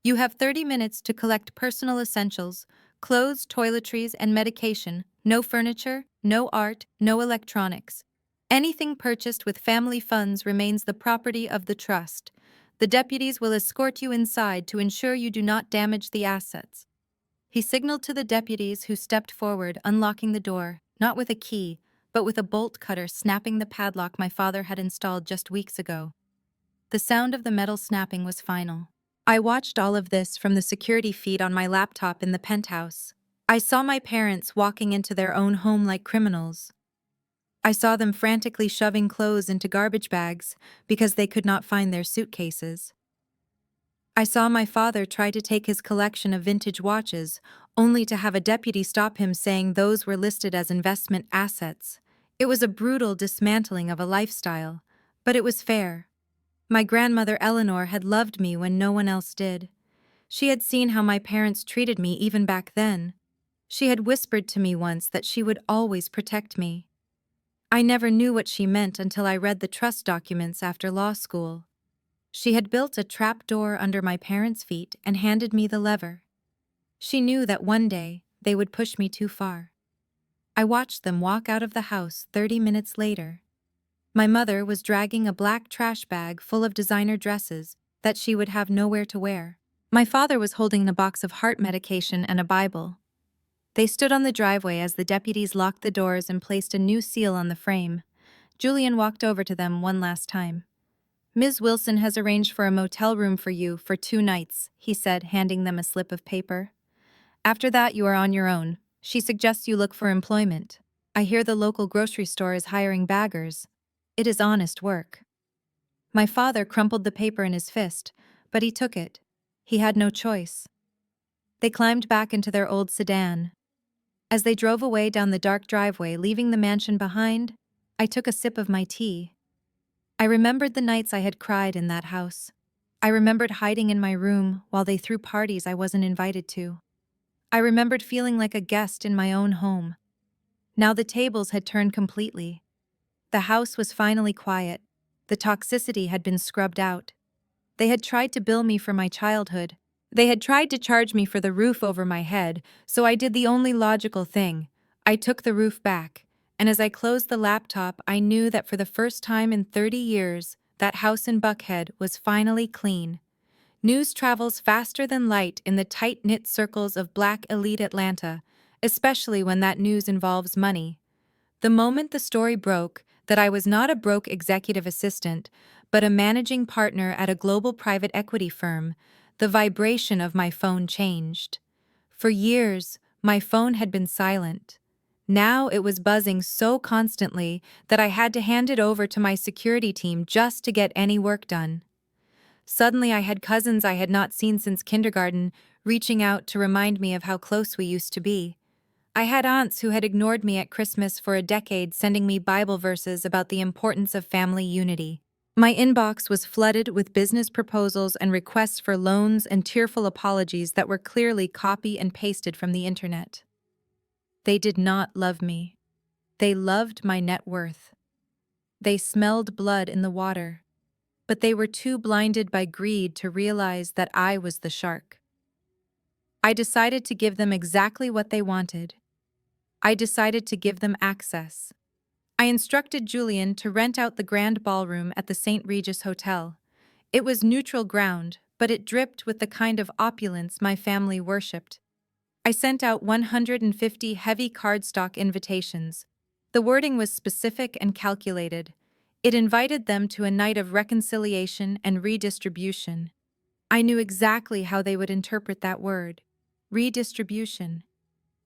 "You have 30 minutes to collect personal essentials, clothes, toiletries, and medication. No furniture, no art, no electronics. Anything purchased with family funds remains the property of the trust. The deputies will escort you inside to ensure you do not damage the assets." He signaled to the deputies, who stepped forward, unlocking the door, not with a key, but with a bolt cutter, snapping the padlock my father had installed just weeks ago. The sound of the metal snapping was final. I watched all of this from the security feed on my laptop in the penthouse. I saw my parents walking into their own home like criminals. I saw them frantically shoving clothes into garbage bags because they could not find their suitcases. I saw my father try to take his collection of vintage watches, only to have a deputy stop him saying those were listed as investment assets. It was a brutal dismantling of a lifestyle, but it was fair. My grandmother Eleanor had loved me when no one else did. She had seen how my parents treated me even back then. She had whispered to me once that she would always protect me. I never knew what she meant until I read the trust documents after law school. She had built a trap door under my parents' feet and handed me the lever. She knew that one day they would push me too far. I watched them walk out of the house 30 minutes later. My mother was dragging a black trash bag full of designer dresses that she would have nowhere to wear. My father was holding a box of heart medication and a Bible. They stood on the driveway as the deputies locked the doors and placed a new seal on the frame. Julian walked over to them one last time. "Ms. Wilson has arranged for a motel room for you for 2 nights," he said, handing them a slip of paper. "After that, you are on your own. She suggests you look for employment. I hear the local grocery store is hiring baggers. It is honest work." My father crumpled the paper in his fist, but he took it. He had no choice. They climbed back into their old sedan. As they drove away down the dark driveway, leaving the mansion behind, I took a sip of my tea. I remembered the nights I had cried in that house. I remembered hiding in my room while they threw parties I wasn't invited to. I remembered feeling like a guest in my own home. Now the tables had turned completely. The house was finally quiet. The toxicity had been scrubbed out. They had tried to bill me for my childhood. They had tried to charge me for the roof over my head, so I did the only logical thing. I took the roof back, and as I closed the laptop, I knew that for the first time in 30 years, that house in Buckhead was finally clean. News travels faster than light in the tight-knit circles of Black elite Atlanta, especially when that news involves money. The moment the story broke that I was not a broke executive assistant, but a managing partner at a global private equity firm, the vibration of my phone changed. For years, my phone had been silent. Now it was buzzing so constantly that I had to hand it over to my security team just to get any work done. Suddenly I had cousins I had not seen since kindergarten reaching out to remind me of how close we used to be. I had aunts who had ignored me at Christmas for a decade sending me Bible verses about the importance of family unity. My inbox was flooded with business proposals and requests for loans and tearful apologies that were clearly copy and pasted from the internet. They did not love me. They loved my net worth. They smelled blood in the water, but they were too blinded by greed to realize that I was the shark. I decided to give them exactly what they wanted. I decided to give them access. I instructed Julian to rent out the grand ballroom at the St. Regis Hotel. It was neutral ground, but it dripped with the kind of opulence my family worshipped. I sent out 150 heavy cardstock invitations. The wording was specific and calculated. It invited them to a night of reconciliation and redistribution. I knew exactly how they would interpret that word. Redistribution.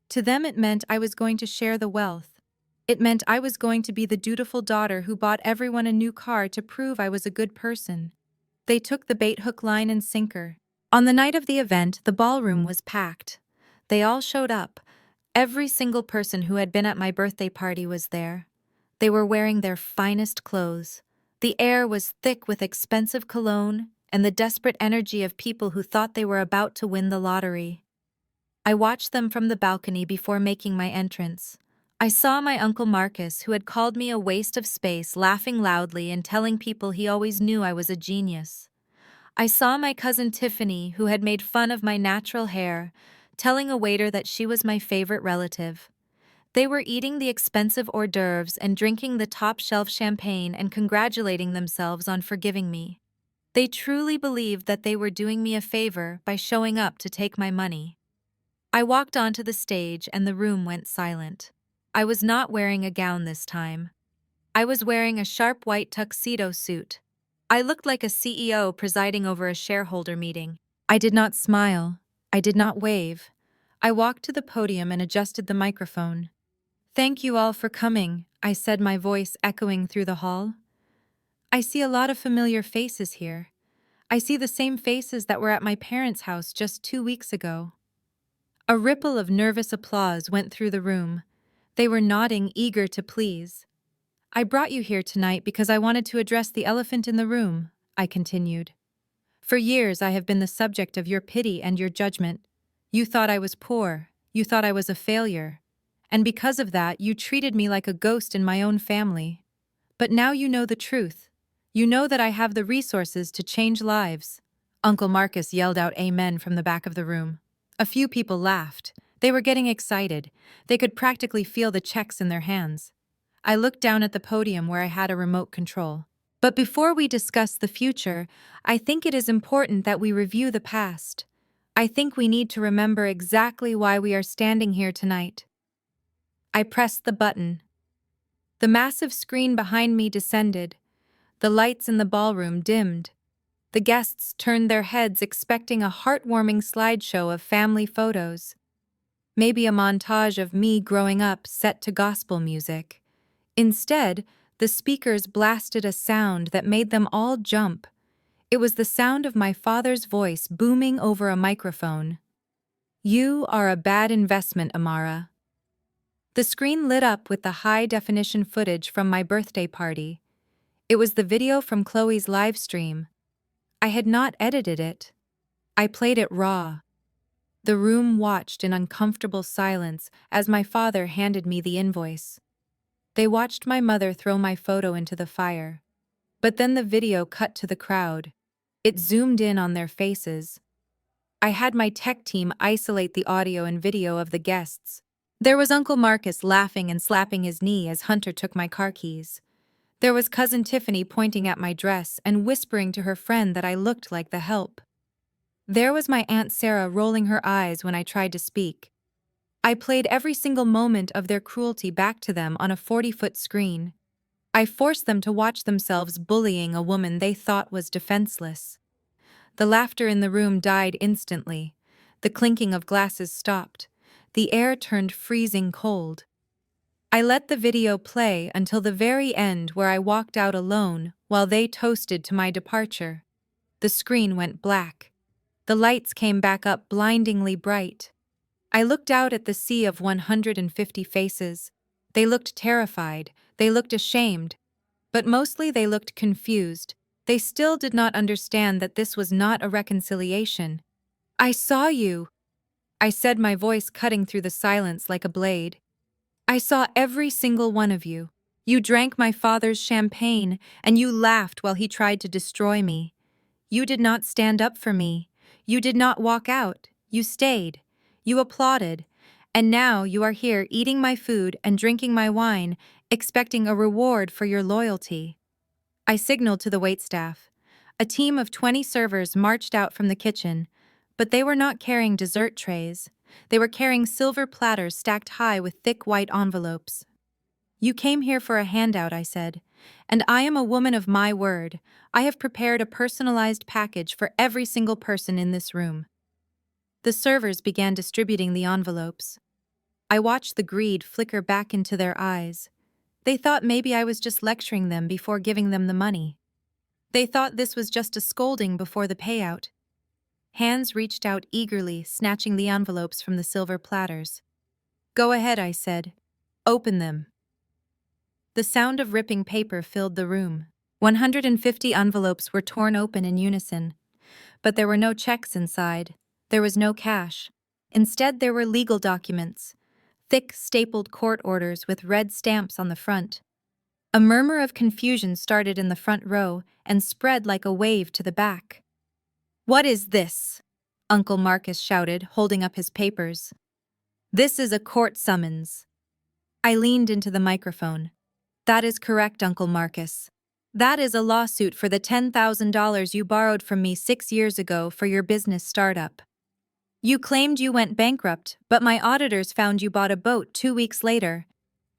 To them it meant I was going to share the wealth. It meant I was going to be the dutiful daughter who bought everyone a new car to prove I was a good person. They took the bait hook, line, and sinker. On the night of the event, the ballroom was packed. They all showed up. Every single person who had been at my birthday party was there. They were wearing their finest clothes. The air was thick with expensive cologne and the desperate energy of people who thought they were about to win the lottery. I watched them from the balcony before making my entrance. I saw my Uncle Marcus, who had called me a waste of space, laughing loudly and telling people he always knew I was a genius. I saw my cousin Tiffany, who had made fun of my natural hair, telling a waiter that she was my favorite relative. They were eating the expensive hors d'oeuvres and drinking the top-shelf champagne and congratulating themselves on forgiving me. They truly believed that they were doing me a favor by showing up to take my money. I walked onto the stage and the room went silent. I was not wearing a gown this time. I was wearing a sharp white tuxedo suit. I looked like a CEO presiding over a shareholder meeting. I did not smile. I did not wave. I walked to the podium and adjusted the microphone. "Thank you all for coming," I said, my voice echoing through the hall. "I see a lot of familiar faces here. I see the same faces that were at my parents' house just 2 weeks ago." A ripple of nervous applause went through the room. They were nodding, eager to please. "I brought you here tonight because I wanted to address the elephant in the room," I continued. "For years I have been the subject of your pity and your judgment. You thought I was poor. You thought I was a failure. And because of that, you treated me like a ghost in my own family. But now you know the truth. You know that I have the resources to change lives." Uncle Marcus yelled out amen from the back of the room. A few people laughed. They were getting excited. They could practically feel the checks in their hands. I looked down at the podium where I had a remote control. "But before we discuss the future, I think it is important that we review the past. I think we need to remember exactly why we are standing here tonight." I pressed the button. The massive screen behind me descended. The lights in the ballroom dimmed. The guests turned their heads, expecting a heartwarming slideshow of family photos. Maybe a montage of me growing up set to gospel music. Instead, the speakers blasted a sound that made them all jump. It was the sound of my father's voice booming over a microphone. "You are a bad investment, Amara." The screen lit up with the high-definition footage from my birthday party. It was the video from Chloe's live stream. I had not edited it. I played it raw. The room watched in uncomfortable silence as my father handed me the invoice. They watched my mother throw my photo into the fire. But then the video cut to the crowd. It zoomed in on their faces. I had my tech team isolate the audio and video of the guests. There was Uncle Marcus laughing and slapping his knee as Hunter took my car keys. There was Cousin Tiffany pointing at my dress and whispering to her friend that I looked like the help. There was my Aunt Sarah rolling her eyes when I tried to speak. I played every single moment of their cruelty back to them on a 40-foot screen. I forced them to watch themselves bullying a woman they thought was defenseless. The laughter in the room died instantly. The clinking of glasses stopped. The air turned freezing cold. I let the video play until the very end, where I walked out alone while they toasted to my departure. The screen went black. The lights came back up blindingly bright. I looked out at the sea of 150 faces. They looked terrified. They looked ashamed. But mostly they looked confused. They still did not understand that this was not a reconciliation. "I saw you," I said, my voice cutting through the silence like a blade. "I saw every single one of you. You drank my father's champagne, and you laughed while he tried to destroy me. You did not stand up for me. You did not walk out. You stayed. You applauded. And now you are here eating my food and drinking my wine, expecting a reward for your loyalty." I signaled to the waitstaff. A team of 20 servers marched out from the kitchen, but they were not carrying dessert trays. They were carrying silver platters stacked high with thick white envelopes. "You came here for a handout," I said, "and I am a woman of my word. I have prepared a personalized package for every single person in this room." The servers began distributing the envelopes. I watched the greed flicker back into their eyes. They thought maybe I was just lecturing them before giving them the money. They thought this was just a scolding before the payout. Hands reached out eagerly, snatching the envelopes from the silver platters. "Go ahead," I said. "Open them." The sound of ripping paper filled the room. 150 envelopes were torn open in unison. But there were no checks inside. There was no cash. Instead, there were legal documents. Thick, stapled court orders with red stamps on the front. A murmur of confusion started in the front row and spread like a wave to the back. "What is this?" Uncle Marcus shouted, holding up his papers. "This is a court summons." I leaned into the microphone. "That is correct, Uncle Marcus. That is a lawsuit for the $10,000 you borrowed from me 6 years ago for your business startup. You claimed you went bankrupt, but my auditors found you bought a boat 2 weeks later.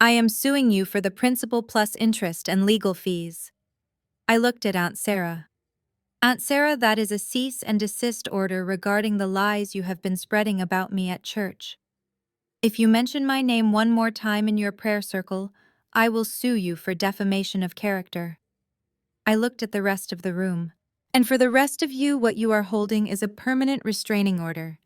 I am suing you for the principal plus interest and legal fees." I looked at Aunt Sarah. Aunt Sarah, that is a cease and desist order regarding the lies you have been spreading about me at church. If you mention my name one more time in your prayer circle, I will sue you for defamation of character. I looked at the rest of the room. And for the rest of you, what you are holding is a permanent restraining order.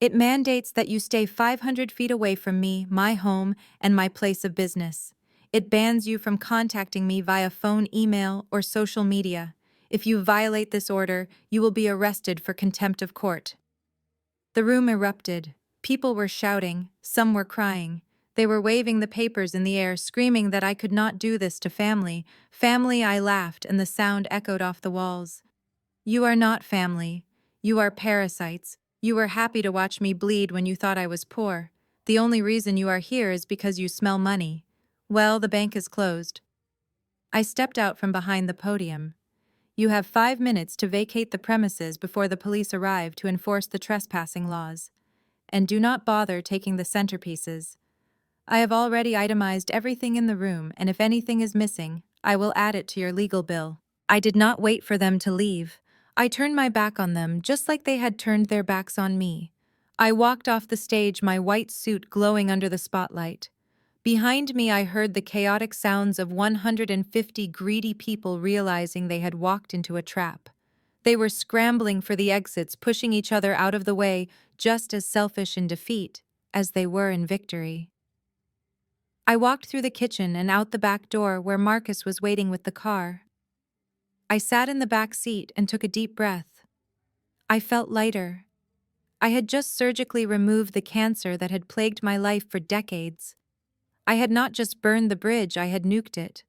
It mandates that you stay 500 feet away from me, my home, and my place of business. It bans you from contacting me via phone, email, or social media. If you violate this order, you will be arrested for contempt of court. The room erupted. People were shouting, some were crying. They were waving the papers in the air, screaming that I could not do this to family. Family, I laughed, and the sound echoed off the walls. You are not family. You are parasites. You were happy to watch me bleed when you thought I was poor. The only reason you are here is because you smell money. Well, the bank is closed. I stepped out from behind the podium. You have 5 minutes to vacate the premises before the police arrive to enforce the trespassing laws. And do not bother taking the centerpieces. I have already itemized everything in the room, and if anything is missing, I will add it to your legal bill. I did not wait for them to leave. I turned my back on them just like they had turned their backs on me. I walked off the stage, my white suit glowing under the spotlight. Behind me, I heard the chaotic sounds of 150 greedy people realizing they had walked into a trap. They were scrambling for the exits, pushing each other out of the way, just as selfish in defeat as they were in victory. I walked through the kitchen and out the back door where Marcus was waiting with the car. I sat in the back seat and took a deep breath. I felt lighter. I had just surgically removed the cancer that had plagued my life for decades. I had not just burned the bridge, I had nuked it.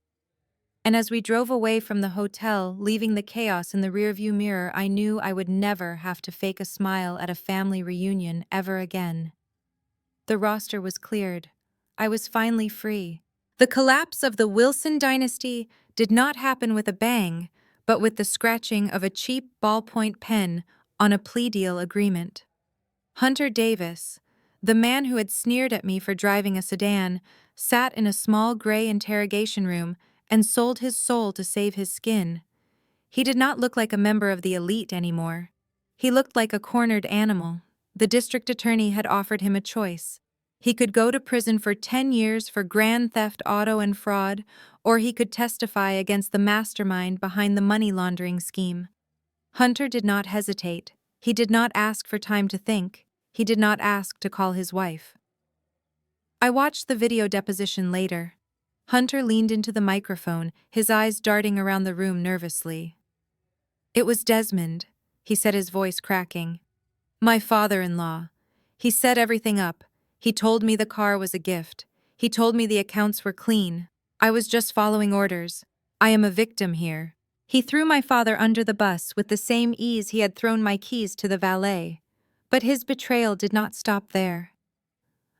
And as we drove away from the hotel, leaving the chaos in the rearview mirror, I knew I would never have to fake a smile at a family reunion ever again. The roster was cleared. I was finally free. The collapse of the Wilson dynasty did not happen with a bang, but with the scratching of a cheap ballpoint pen on a plea deal agreement. Hunter Davis, the man who had sneered at me for driving a sedan, sat in a small gray interrogation room and sold his soul to save his skin. He did not look like a member of the elite anymore. He looked like a cornered animal. The district attorney had offered him a choice. He could go to prison for 10 years for grand theft auto and fraud, or he could testify against the mastermind behind the money laundering scheme. Hunter did not hesitate. He did not ask for time to think. He did not ask to call his wife. I watched the video deposition later. Hunter leaned into the microphone, his eyes darting around the room nervously. "It was Desmond," he said, his voice cracking. "My father-in-law. He set everything up. He told me the car was a gift. He told me the accounts were clean. I was just following orders. I am a victim here." He threw my father under the bus with the same ease he had thrown my keys to the valet. But his betrayal did not stop there.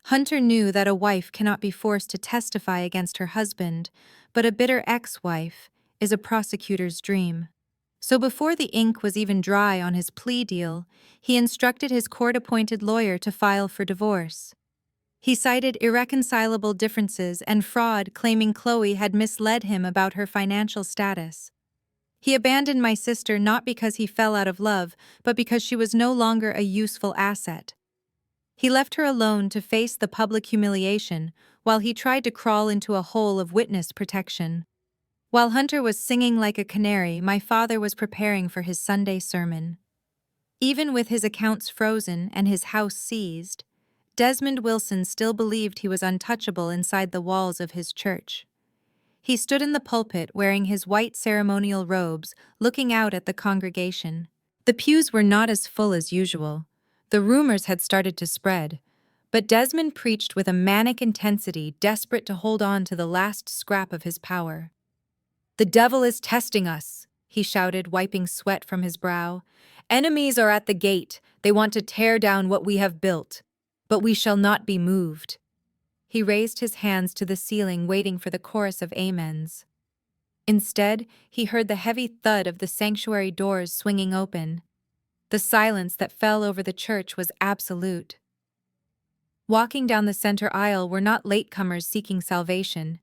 Hunter knew that a wife cannot be forced to testify against her husband, but a bitter ex-wife is a prosecutor's dream. So before the ink was even dry on his plea deal, he instructed his court-appointed lawyer to file for divorce. He cited irreconcilable differences and fraud, claiming Chloe had misled him about her financial status. He abandoned my sister not because he fell out of love, but because she was no longer a useful asset. He left her alone to face the public humiliation while he tried to crawl into a hole of witness protection. While Hunter was singing like a canary, my father was preparing for his Sunday sermon. Even with his accounts frozen and his house seized, Desmond Wilson still believed he was untouchable inside the walls of his church. He stood in the pulpit wearing his white ceremonial robes, looking out at the congregation. The pews were not as full as usual. The rumors had started to spread, but Desmond preached with a manic intensity, desperate to hold on to the last scrap of his power. "The devil is testing us," he shouted, wiping sweat from his brow. "Enemies are at the gate. They want to tear down what we have built. But we shall not be moved." He raised his hands to the ceiling, waiting for the chorus of amens. Instead, he heard the heavy thud of the sanctuary doors swinging open. The silence that fell over the church was absolute. Walking down the center aisle were not latecomers seeking salvation.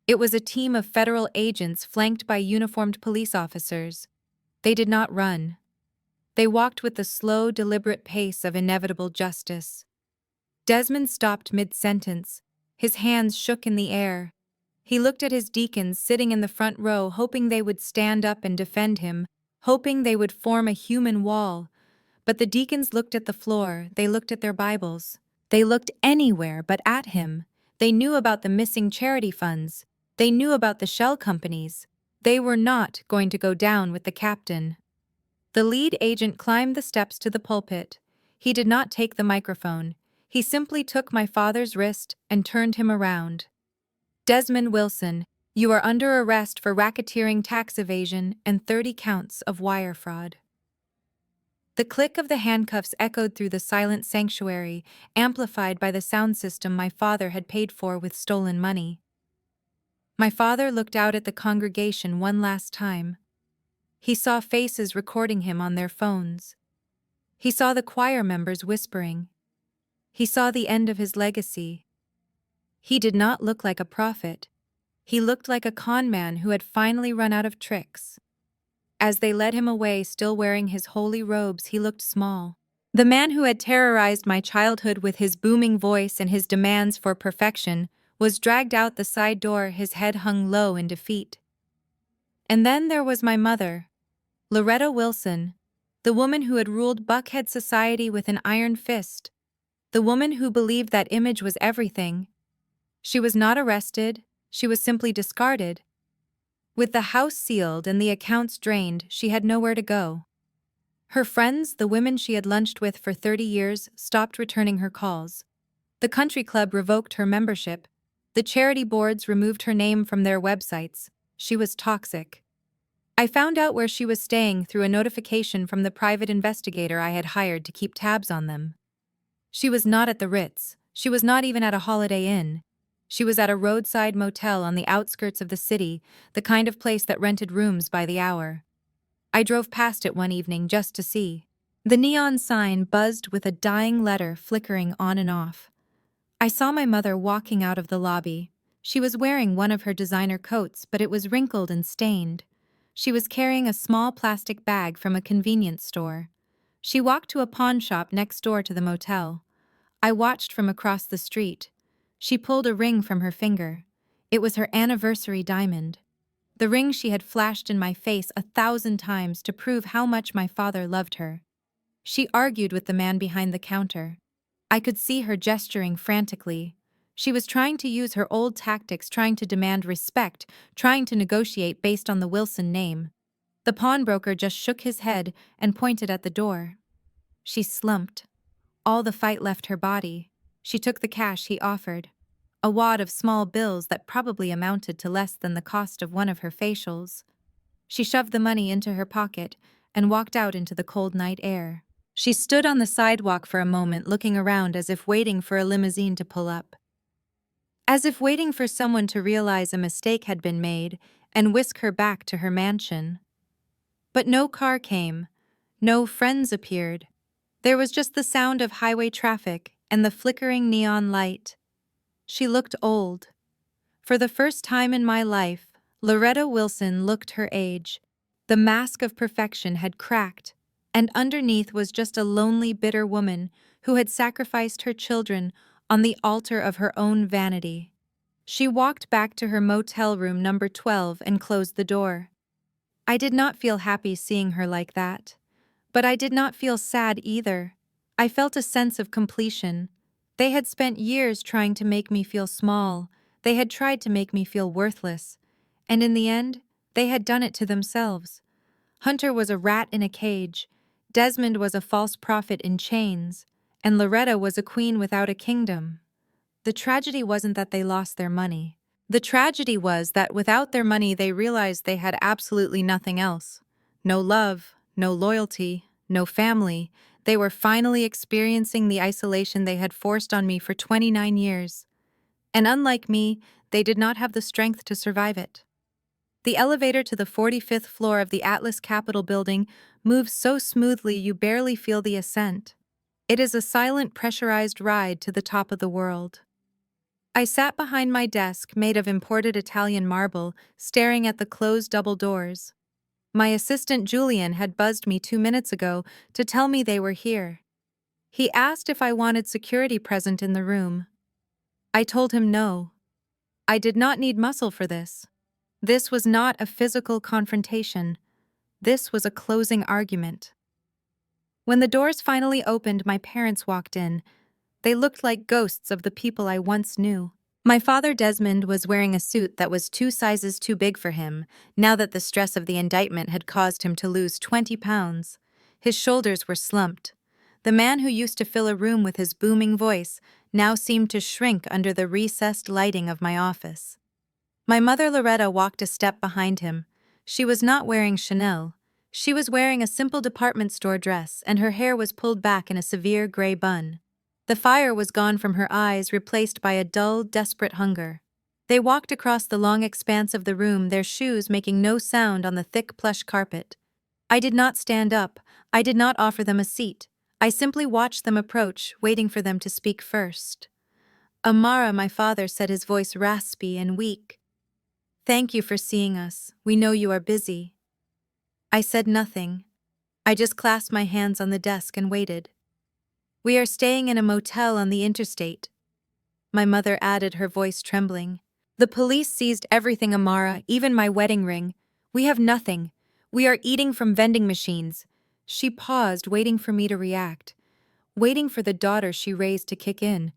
It was a team of federal agents flanked by uniformed police officers. They did not run. They walked with the slow, deliberate pace of inevitable justice. Desmond stopped mid-sentence. His hands shook in the air. He looked at his deacons sitting in the front row, hoping they would stand up and defend him, hoping they would form a human wall. But the deacons looked at the floor, they looked at their Bibles. They looked anywhere but at him. They knew about the missing charity funds. They knew about the shell companies. They were not going to go down with the captain. The lead agent climbed the steps to the pulpit. He did not take the microphone. He simply took my father's wrist and turned him around. Desmond Wilson, you are under arrest for racketeering, tax evasion, and 30 counts of wire fraud. The click of the handcuffs echoed through the silent sanctuary, amplified by the sound system my father had paid for with stolen money. My father looked out at the congregation one last time. He saw faces recording him on their phones. He saw the choir members whispering. He saw the end of his legacy. He did not look like a prophet. He looked like a con man who had finally run out of tricks. As they led him away, still wearing his holy robes, he looked small. The man who had terrorized my childhood with his booming voice and his demands for perfection was dragged out the side door, his head hung low in defeat. And then there was my mother, Loretta Wilson, the woman who had ruled Buckhead society with an iron fist, the woman who believed that image was everything. She was not arrested, she was simply discarded. With the house sealed and the accounts drained, she had nowhere to go. Her friends, the women she had lunched with for 30 years, stopped returning her calls. The country club revoked her membership. The charity boards removed her name from their websites. She was toxic. I found out where she was staying through a notification from the private investigator I had hired to keep tabs on them. She was not at the Ritz. She was not even at a Holiday Inn. She was at a roadside motel on the outskirts of the city, the kind of place that rented rooms by the hour. I drove past it one evening just to see. The neon sign buzzed with a dying letter flickering on and off. I saw my mother walking out of the lobby. She was wearing one of her designer coats, but it was wrinkled and stained. She was carrying a small plastic bag from a convenience store. She walked to a pawn shop next door to the motel. I watched from across the street. She pulled a ring from her finger. It was her anniversary diamond. The ring she had flashed in my face 1,000 times to prove how much my father loved her. She argued with the man behind the counter. I could see her gesturing frantically. She was trying to use her old tactics, trying to demand respect, trying to negotiate based on the Wilson name. The pawnbroker just shook his head and pointed at the door. She slumped. All the fight left her body. She took the cash he offered. A wad of small bills that probably amounted to less than the cost of one of her facials. She shoved the money into her pocket and walked out into the cold night air. She stood on the sidewalk for a moment, looking around as if waiting for a limousine to pull up. As if waiting for someone to realize a mistake had been made and whisk her back to her mansion. But no car came. No friends appeared. There was just the sound of highway traffic and the flickering neon light. She looked old. For the first time in my life, Loretta Wilson looked her age. The mask of perfection had cracked, and underneath was just a lonely, bitter woman who had sacrificed her children on the altar of her own vanity. She walked back to her motel room number 12 and closed the door. I did not feel happy seeing her like that. But I did not feel sad either. I felt a sense of completion. They had spent years trying to make me feel small. They had tried to make me feel worthless. And in the end, they had done it to themselves. Hunter was a rat in a cage. Desmond was a false prophet in chains. And Loretta was a queen without a kingdom. The tragedy wasn't that they lost their money. The tragedy was that without their money they realized they had absolutely nothing else. No love, no loyalty, no family. They were finally experiencing the isolation they had forced on me for 29 years. And unlike me, they did not have the strength to survive it. The elevator to the 45th floor of the Atlas Capitol building moves so smoothly you barely feel the ascent. It is a silent, pressurized ride to the top of the world. I sat behind my desk, made of imported Italian marble, staring at the closed double doors. My assistant Julian had buzzed me 2 minutes ago to tell me they were here. He asked if I wanted security present in the room. I told him no. I did not need muscle for this. This was not a physical confrontation. This was a closing argument. When the doors finally opened, my parents walked in. They looked like ghosts of the people I once knew. My father, Desmond, was wearing a suit that was 2 sizes too big for him, now that the stress of the indictment had caused him to lose 20 pounds. His shoulders were slumped. The man who used to fill a room with his booming voice now seemed to shrink under the recessed lighting of my office. My mother, Loretta, walked a step behind him. She was not wearing Chanel. She was wearing a simple department store dress, and her hair was pulled back in a severe gray bun. The fire was gone from her eyes, replaced by a dull, desperate hunger. They walked across the long expanse of the room, their shoes making no sound on the thick plush carpet. I did not stand up. I did not offer them a seat. I simply watched them approach, waiting for them to speak first. Amara, my father said, his voice raspy and weak. "Thank you for seeing us. We know you are busy." I said nothing. I just clasped my hands on the desk and waited. "We are staying in a motel on the interstate," my mother added, her voice trembling. "The police seized everything, Amara, even my wedding ring. We have nothing. We are eating from vending machines." She paused, waiting for me to react, waiting for the daughter she raised to kick in.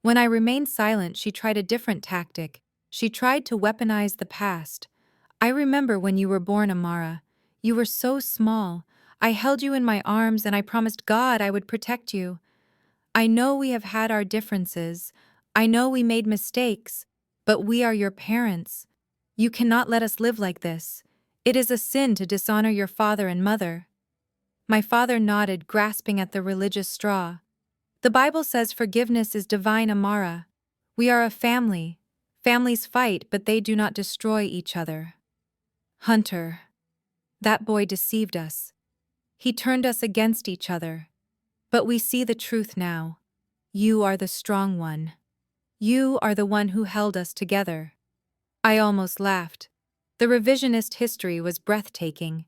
When I remained silent, she tried a different tactic. She tried to weaponize the past. "I remember when you were born, Amara. You were so small. I held you in my arms and I promised God I would protect you. I know we have had our differences. I know we made mistakes, but we are your parents. You cannot let us live like this. It is a sin to dishonor your father and mother." My father nodded, grasping at the religious straw. "The Bible says forgiveness is divine, Amara. We are a family. Families fight, but they do not destroy each other." Hunter. That boy deceived us. He turned us against each other. But we see the truth now. You are the strong one. You are the one who held us together. I almost laughed. The revisionist history was breathtaking.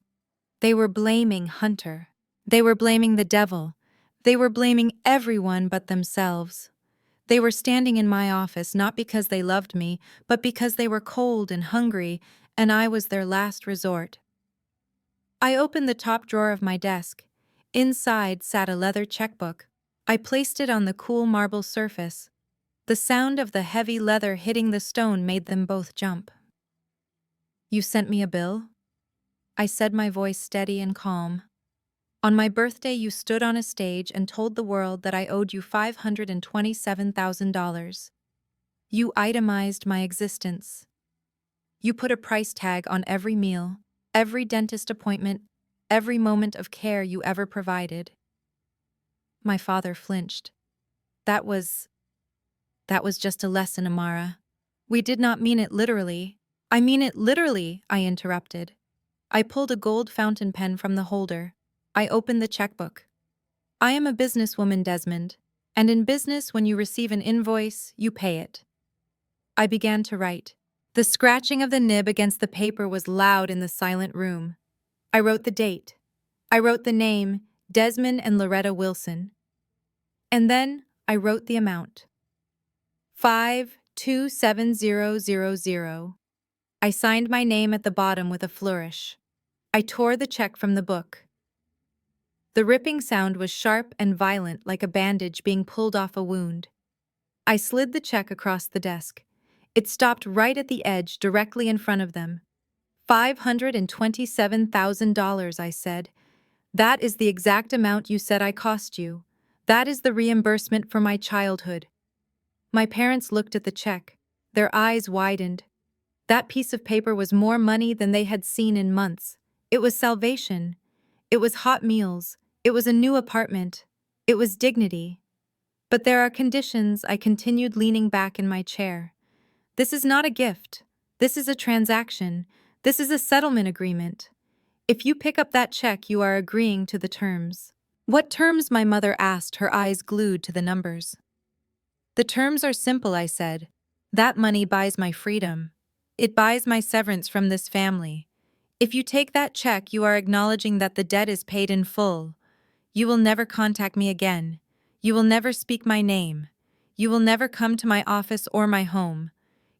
They were blaming Hunter. They were blaming the devil. They were blaming everyone but themselves. They were standing in my office not because they loved me, but because they were cold and hungry, and I was their last resort. I opened the top drawer of my desk. Inside sat a leather checkbook. I placed it on the cool marble surface. The sound of the heavy leather hitting the stone made them both jump. "You sent me a bill?" I said, my voice steady and calm. "On my birthday, you stood on a stage and told the world that I owed you $527,000. You itemized my existence. You put a price tag on every meal, every dentist appointment, every moment of care you ever provided." My father flinched. That was just a lesson, Amara. We did not mean it literally." "I mean it literally," I interrupted. I pulled a gold fountain pen from the holder. I opened the checkbook. "I am a businesswoman, Desmond, and in business, when you receive an invoice, you pay it." I began to write. The scratching of the nib against the paper was loud in the silent room. I wrote the date. I wrote the name, Desmond and Loretta Wilson. And then I wrote the amount. 527000. I signed my name at the bottom with a flourish. I tore the check from the book. The ripping sound was sharp and violent, like a bandage being pulled off a wound. I slid the check across the desk. It stopped right at the edge, directly in front of them. $527,000, I said. "That is the exact amount you said I cost you. That is the reimbursement for my childhood." My parents looked at the check. Their eyes widened. That piece of paper was more money than they had seen in months. It was salvation. It was hot meals. It was a new apartment. It was dignity. "But there are conditions," I continued, leaning back in my chair. "This is not a gift. This is a transaction. This is a settlement agreement. If you pick up that check, you are agreeing to the terms." "What terms?" my mother asked, her eyes glued to the numbers. "The terms are simple," I said. "That money buys my freedom. It buys my severance from this family. If you take that check, you are acknowledging that the debt is paid in full. You will never contact me again. You will never speak my name. You will never come to my office or my home.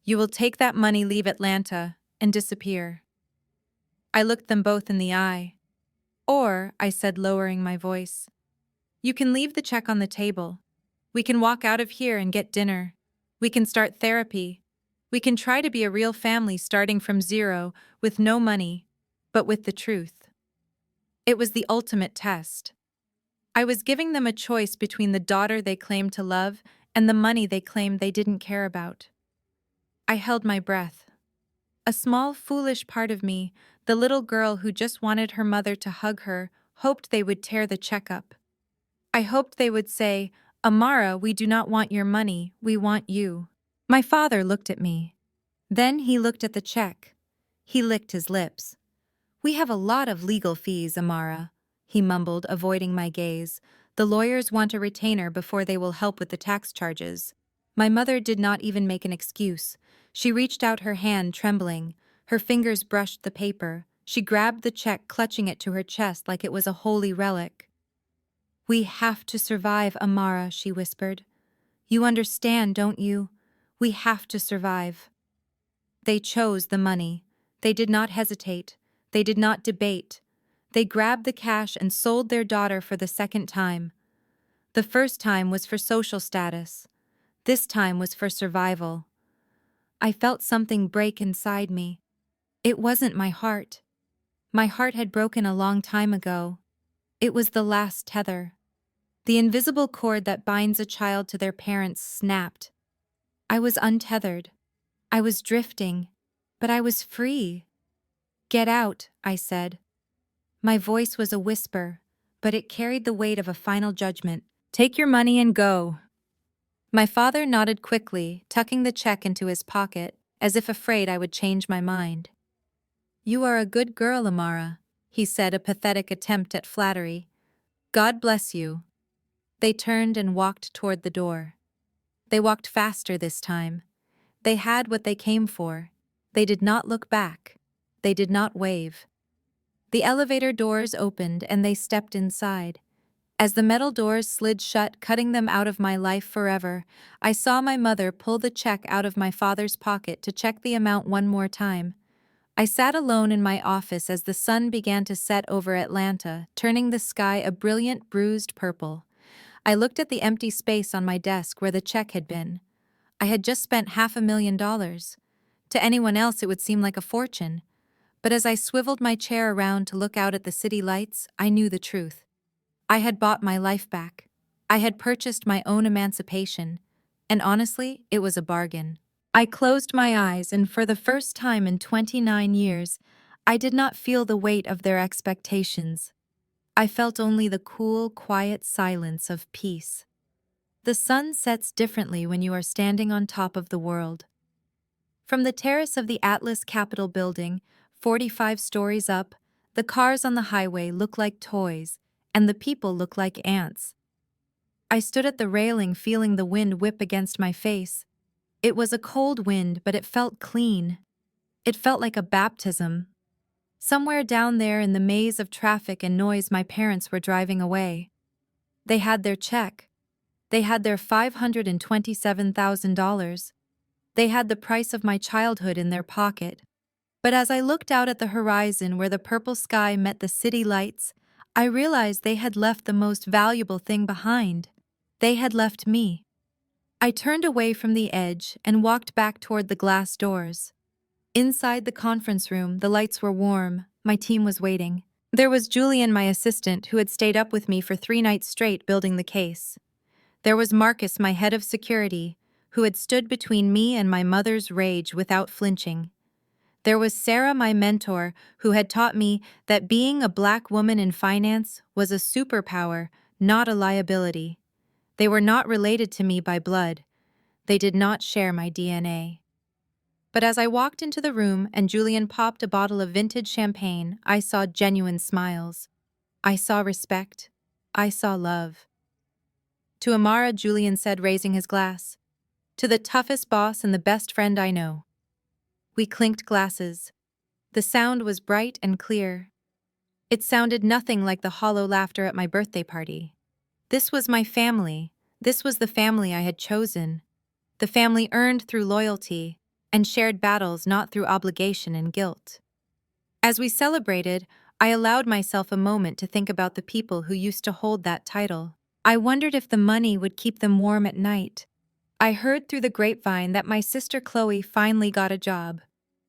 You will take that money, leave Atlanta, and disappear." I looked them both in the eye. "Or," I said, lowering my voice, "you can leave the check on the table. We can walk out of here and get dinner. We can start therapy. We can try to be a real family starting from zero, with no money, but with the truth." It was the ultimate test. I was giving them a choice between the daughter they claimed to love and the money they claimed they didn't care about. I held my breath. A small, foolish part of me, the little girl who just wanted her mother to hug her, hoped they would tear the check up. I hoped they would say, "Amara, we do not want your money, we want you." My father looked at me. Then he looked at the check. He licked his lips. "We have a lot of legal fees, Amara," he mumbled, avoiding my gaze. "The lawyers want a retainer before they will help with the tax charges." My mother did not even make an excuse. She reached out her hand, trembling. Her fingers brushed the paper. She grabbed the check, clutching it to her chest like it was a holy relic. "We have to survive, Amara," she whispered. "You understand, don't you? We have to survive." They chose the money. They did not hesitate. They did not debate. They grabbed the cash and sold their daughter for the second time. The first time was for social status. This time was for survival. I felt something break inside me. It wasn't my heart. My heart had broken a long time ago. It was the last tether. The invisible cord that binds a child to their parents snapped. I was untethered. I was drifting, but I was free. "Get out," I said. My voice was a whisper, but it carried the weight of a final judgment. "Take your money and go." My father nodded quickly, tucking the check into his pocket, as if afraid I would change my mind. "You are a good girl, Amara," he said, a pathetic attempt at flattery. "God bless you." They turned and walked toward the door. They walked faster this time. They had what they came for. They did not look back. They did not wave. The elevator doors opened and they stepped inside. As the metal doors slid shut, cutting them out of my life forever, I saw my mother pull the check out of my father's pocket to check the amount one more time. I sat alone in my office as the sun began to set over Atlanta, turning the sky a brilliant, bruised purple. I looked at the empty space on my desk where the check had been. I had just spent $500,000. To anyone else it would seem like a fortune. But as I swiveled my chair around to look out at the city lights, I knew the truth. I had bought my life back. I had purchased my own emancipation. And honestly, it was a bargain. I closed my eyes, and for the first time in 29 years, I did not feel the weight of their expectations. I felt only the cool, quiet silence of peace. The sun sets differently when you are standing on top of the world. From the terrace of the Atlas Capitol building, 45 stories up, the cars on the highway look like toys, and the people look like ants. I stood at the railing, feeling the wind whip against my face. It was a cold wind, but it felt clean. It felt like a baptism. Somewhere down there in the maze of traffic and noise, my parents were driving away. They had their check. They had their $527,000. They had the price of my childhood in their pocket. But as I looked out at the horizon where the purple sky met the city lights, I realized they had left the most valuable thing behind. They had left me. I turned away from the edge and walked back toward the glass doors. Inside the conference room, the lights were warm. My team was waiting. There was Julian, my assistant, who had stayed up with me for 3 nights straight building the case. There was Marcus, my head of security, who had stood between me and my mother's rage without flinching. There was Sarah, my mentor, who had taught me that being a Black woman in finance was a superpower, not a liability. They were not related to me by blood. They did not share my DNA. But as I walked into the room and Julian popped a bottle of vintage champagne, I saw genuine smiles. I saw respect. I saw love. "To Amara," Julian said, raising his glass. "To the toughest boss and the best friend I know." We clinked glasses. The sound was bright and clear. It sounded nothing like the hollow laughter at my birthday party. This was my family. This was the family I had chosen. The family earned through loyalty and shared battles not through obligation and guilt. As we celebrated, I allowed myself a moment to think about the people who used to hold that title. I wondered if the money would keep them warm at night. I heard through the grapevine that my sister Chloe finally got a job.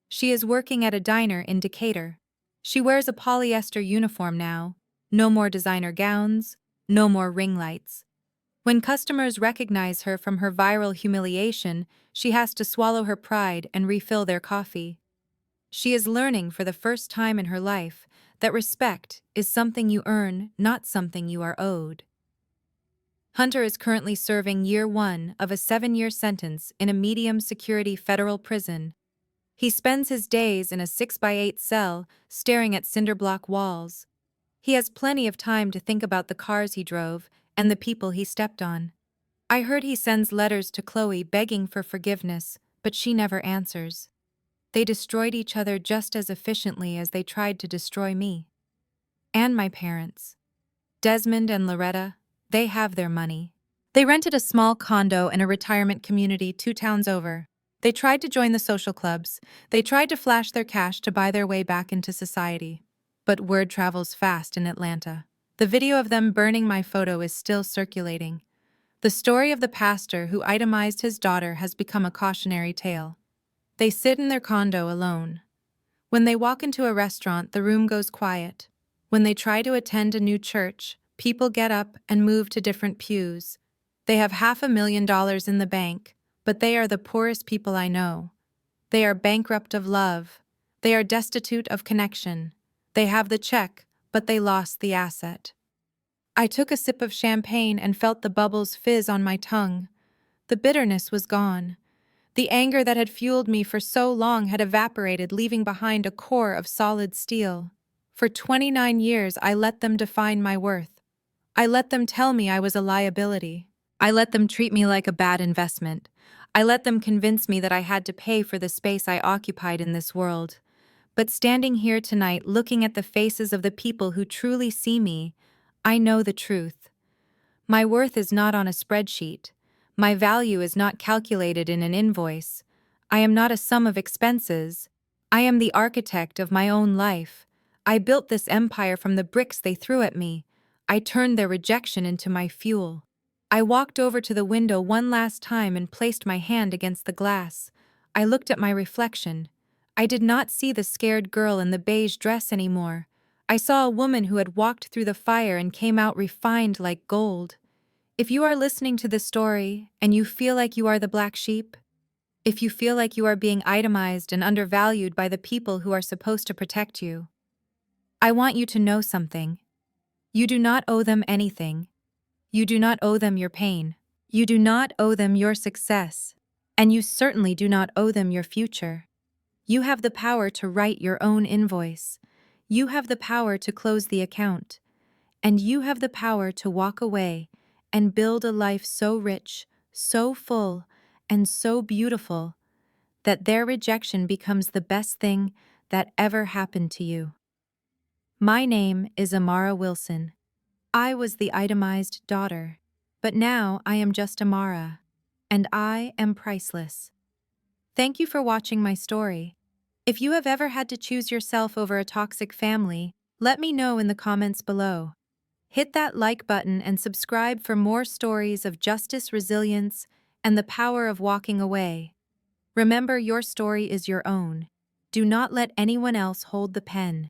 She is working at a diner in Decatur. She wears a polyester uniform now. No more designer gowns, no more ring lights. When customers recognize her from her viral humiliation, she has to swallow her pride and refill their coffee. She is learning for the first time in her life that respect is something you earn, not something you are owed. Hunter is currently serving year 1 of a 7-year sentence in a medium-security federal prison. He spends his days in a 6x8 cell, staring at cinder-block walls. He has plenty of time to think about the cars he drove and the people he stepped on. I heard he sends letters to Chloe begging for forgiveness, but she never answers. They destroyed each other just as efficiently as they tried to destroy me. And my parents. Desmond and Loretta, they have their money. They rented a small condo in a retirement community 2 towns over. They tried to join the social clubs. They tried to flash their cash to buy their way back into society. But word travels fast in Atlanta. The video of them burning my photo is still circulating. The story of the pastor who itemized his daughter has become a cautionary tale. They sit in their condo alone. When they walk into a restaurant, the room goes quiet. When they try to attend a new church, people get up and move to different pews. They have $500,000 in the bank, but they are the poorest people I know. They are bankrupt of love. They are destitute of connection. They have the check, but they lost the asset. I took a sip of champagne and felt the bubbles fizz on my tongue. The bitterness was gone. The anger that had fueled me for so long had evaporated, leaving behind a core of solid steel. For 29 years, I let them define my worth. I let them tell me I was a liability. I let them treat me like a bad investment. I let them convince me that I had to pay for the space I occupied in this world. But standing here tonight, looking at the faces of the people who truly see me, I know the truth. My worth is not on a spreadsheet. My value is not calculated in an invoice. I am not a sum of expenses. I am the architect of my own life. I built this empire from the bricks they threw at me. I turned their rejection into my fuel. I walked over to the window one last time and placed my hand against the glass. I looked at my reflection. I did not see the scared girl in the beige dress anymore. I saw a woman who had walked through the fire and came out refined like gold. If you are listening to this story and you feel like you are the black sheep, if you feel like you are being itemized and undervalued by the people who are supposed to protect you, I want you to know something. You do not owe them anything. You do not owe them your pain. You do not owe them your success. And you certainly do not owe them your future. You have the power to write your own invoice. You have the power to close the account. And you have the power to walk away and build a life so rich, so full, and so beautiful that their rejection becomes the best thing that ever happened to you. My name is Amara Wilson. I was the itemized daughter, but now I am just Amara, and I am priceless. Thank you for watching my story. If you have ever had to choose yourself over a toxic family, let me know in the comments below. Hit that like button and subscribe for more stories of justice, resilience, and the power of walking away. Remember, your story is your own. Do not let anyone else hold the pen.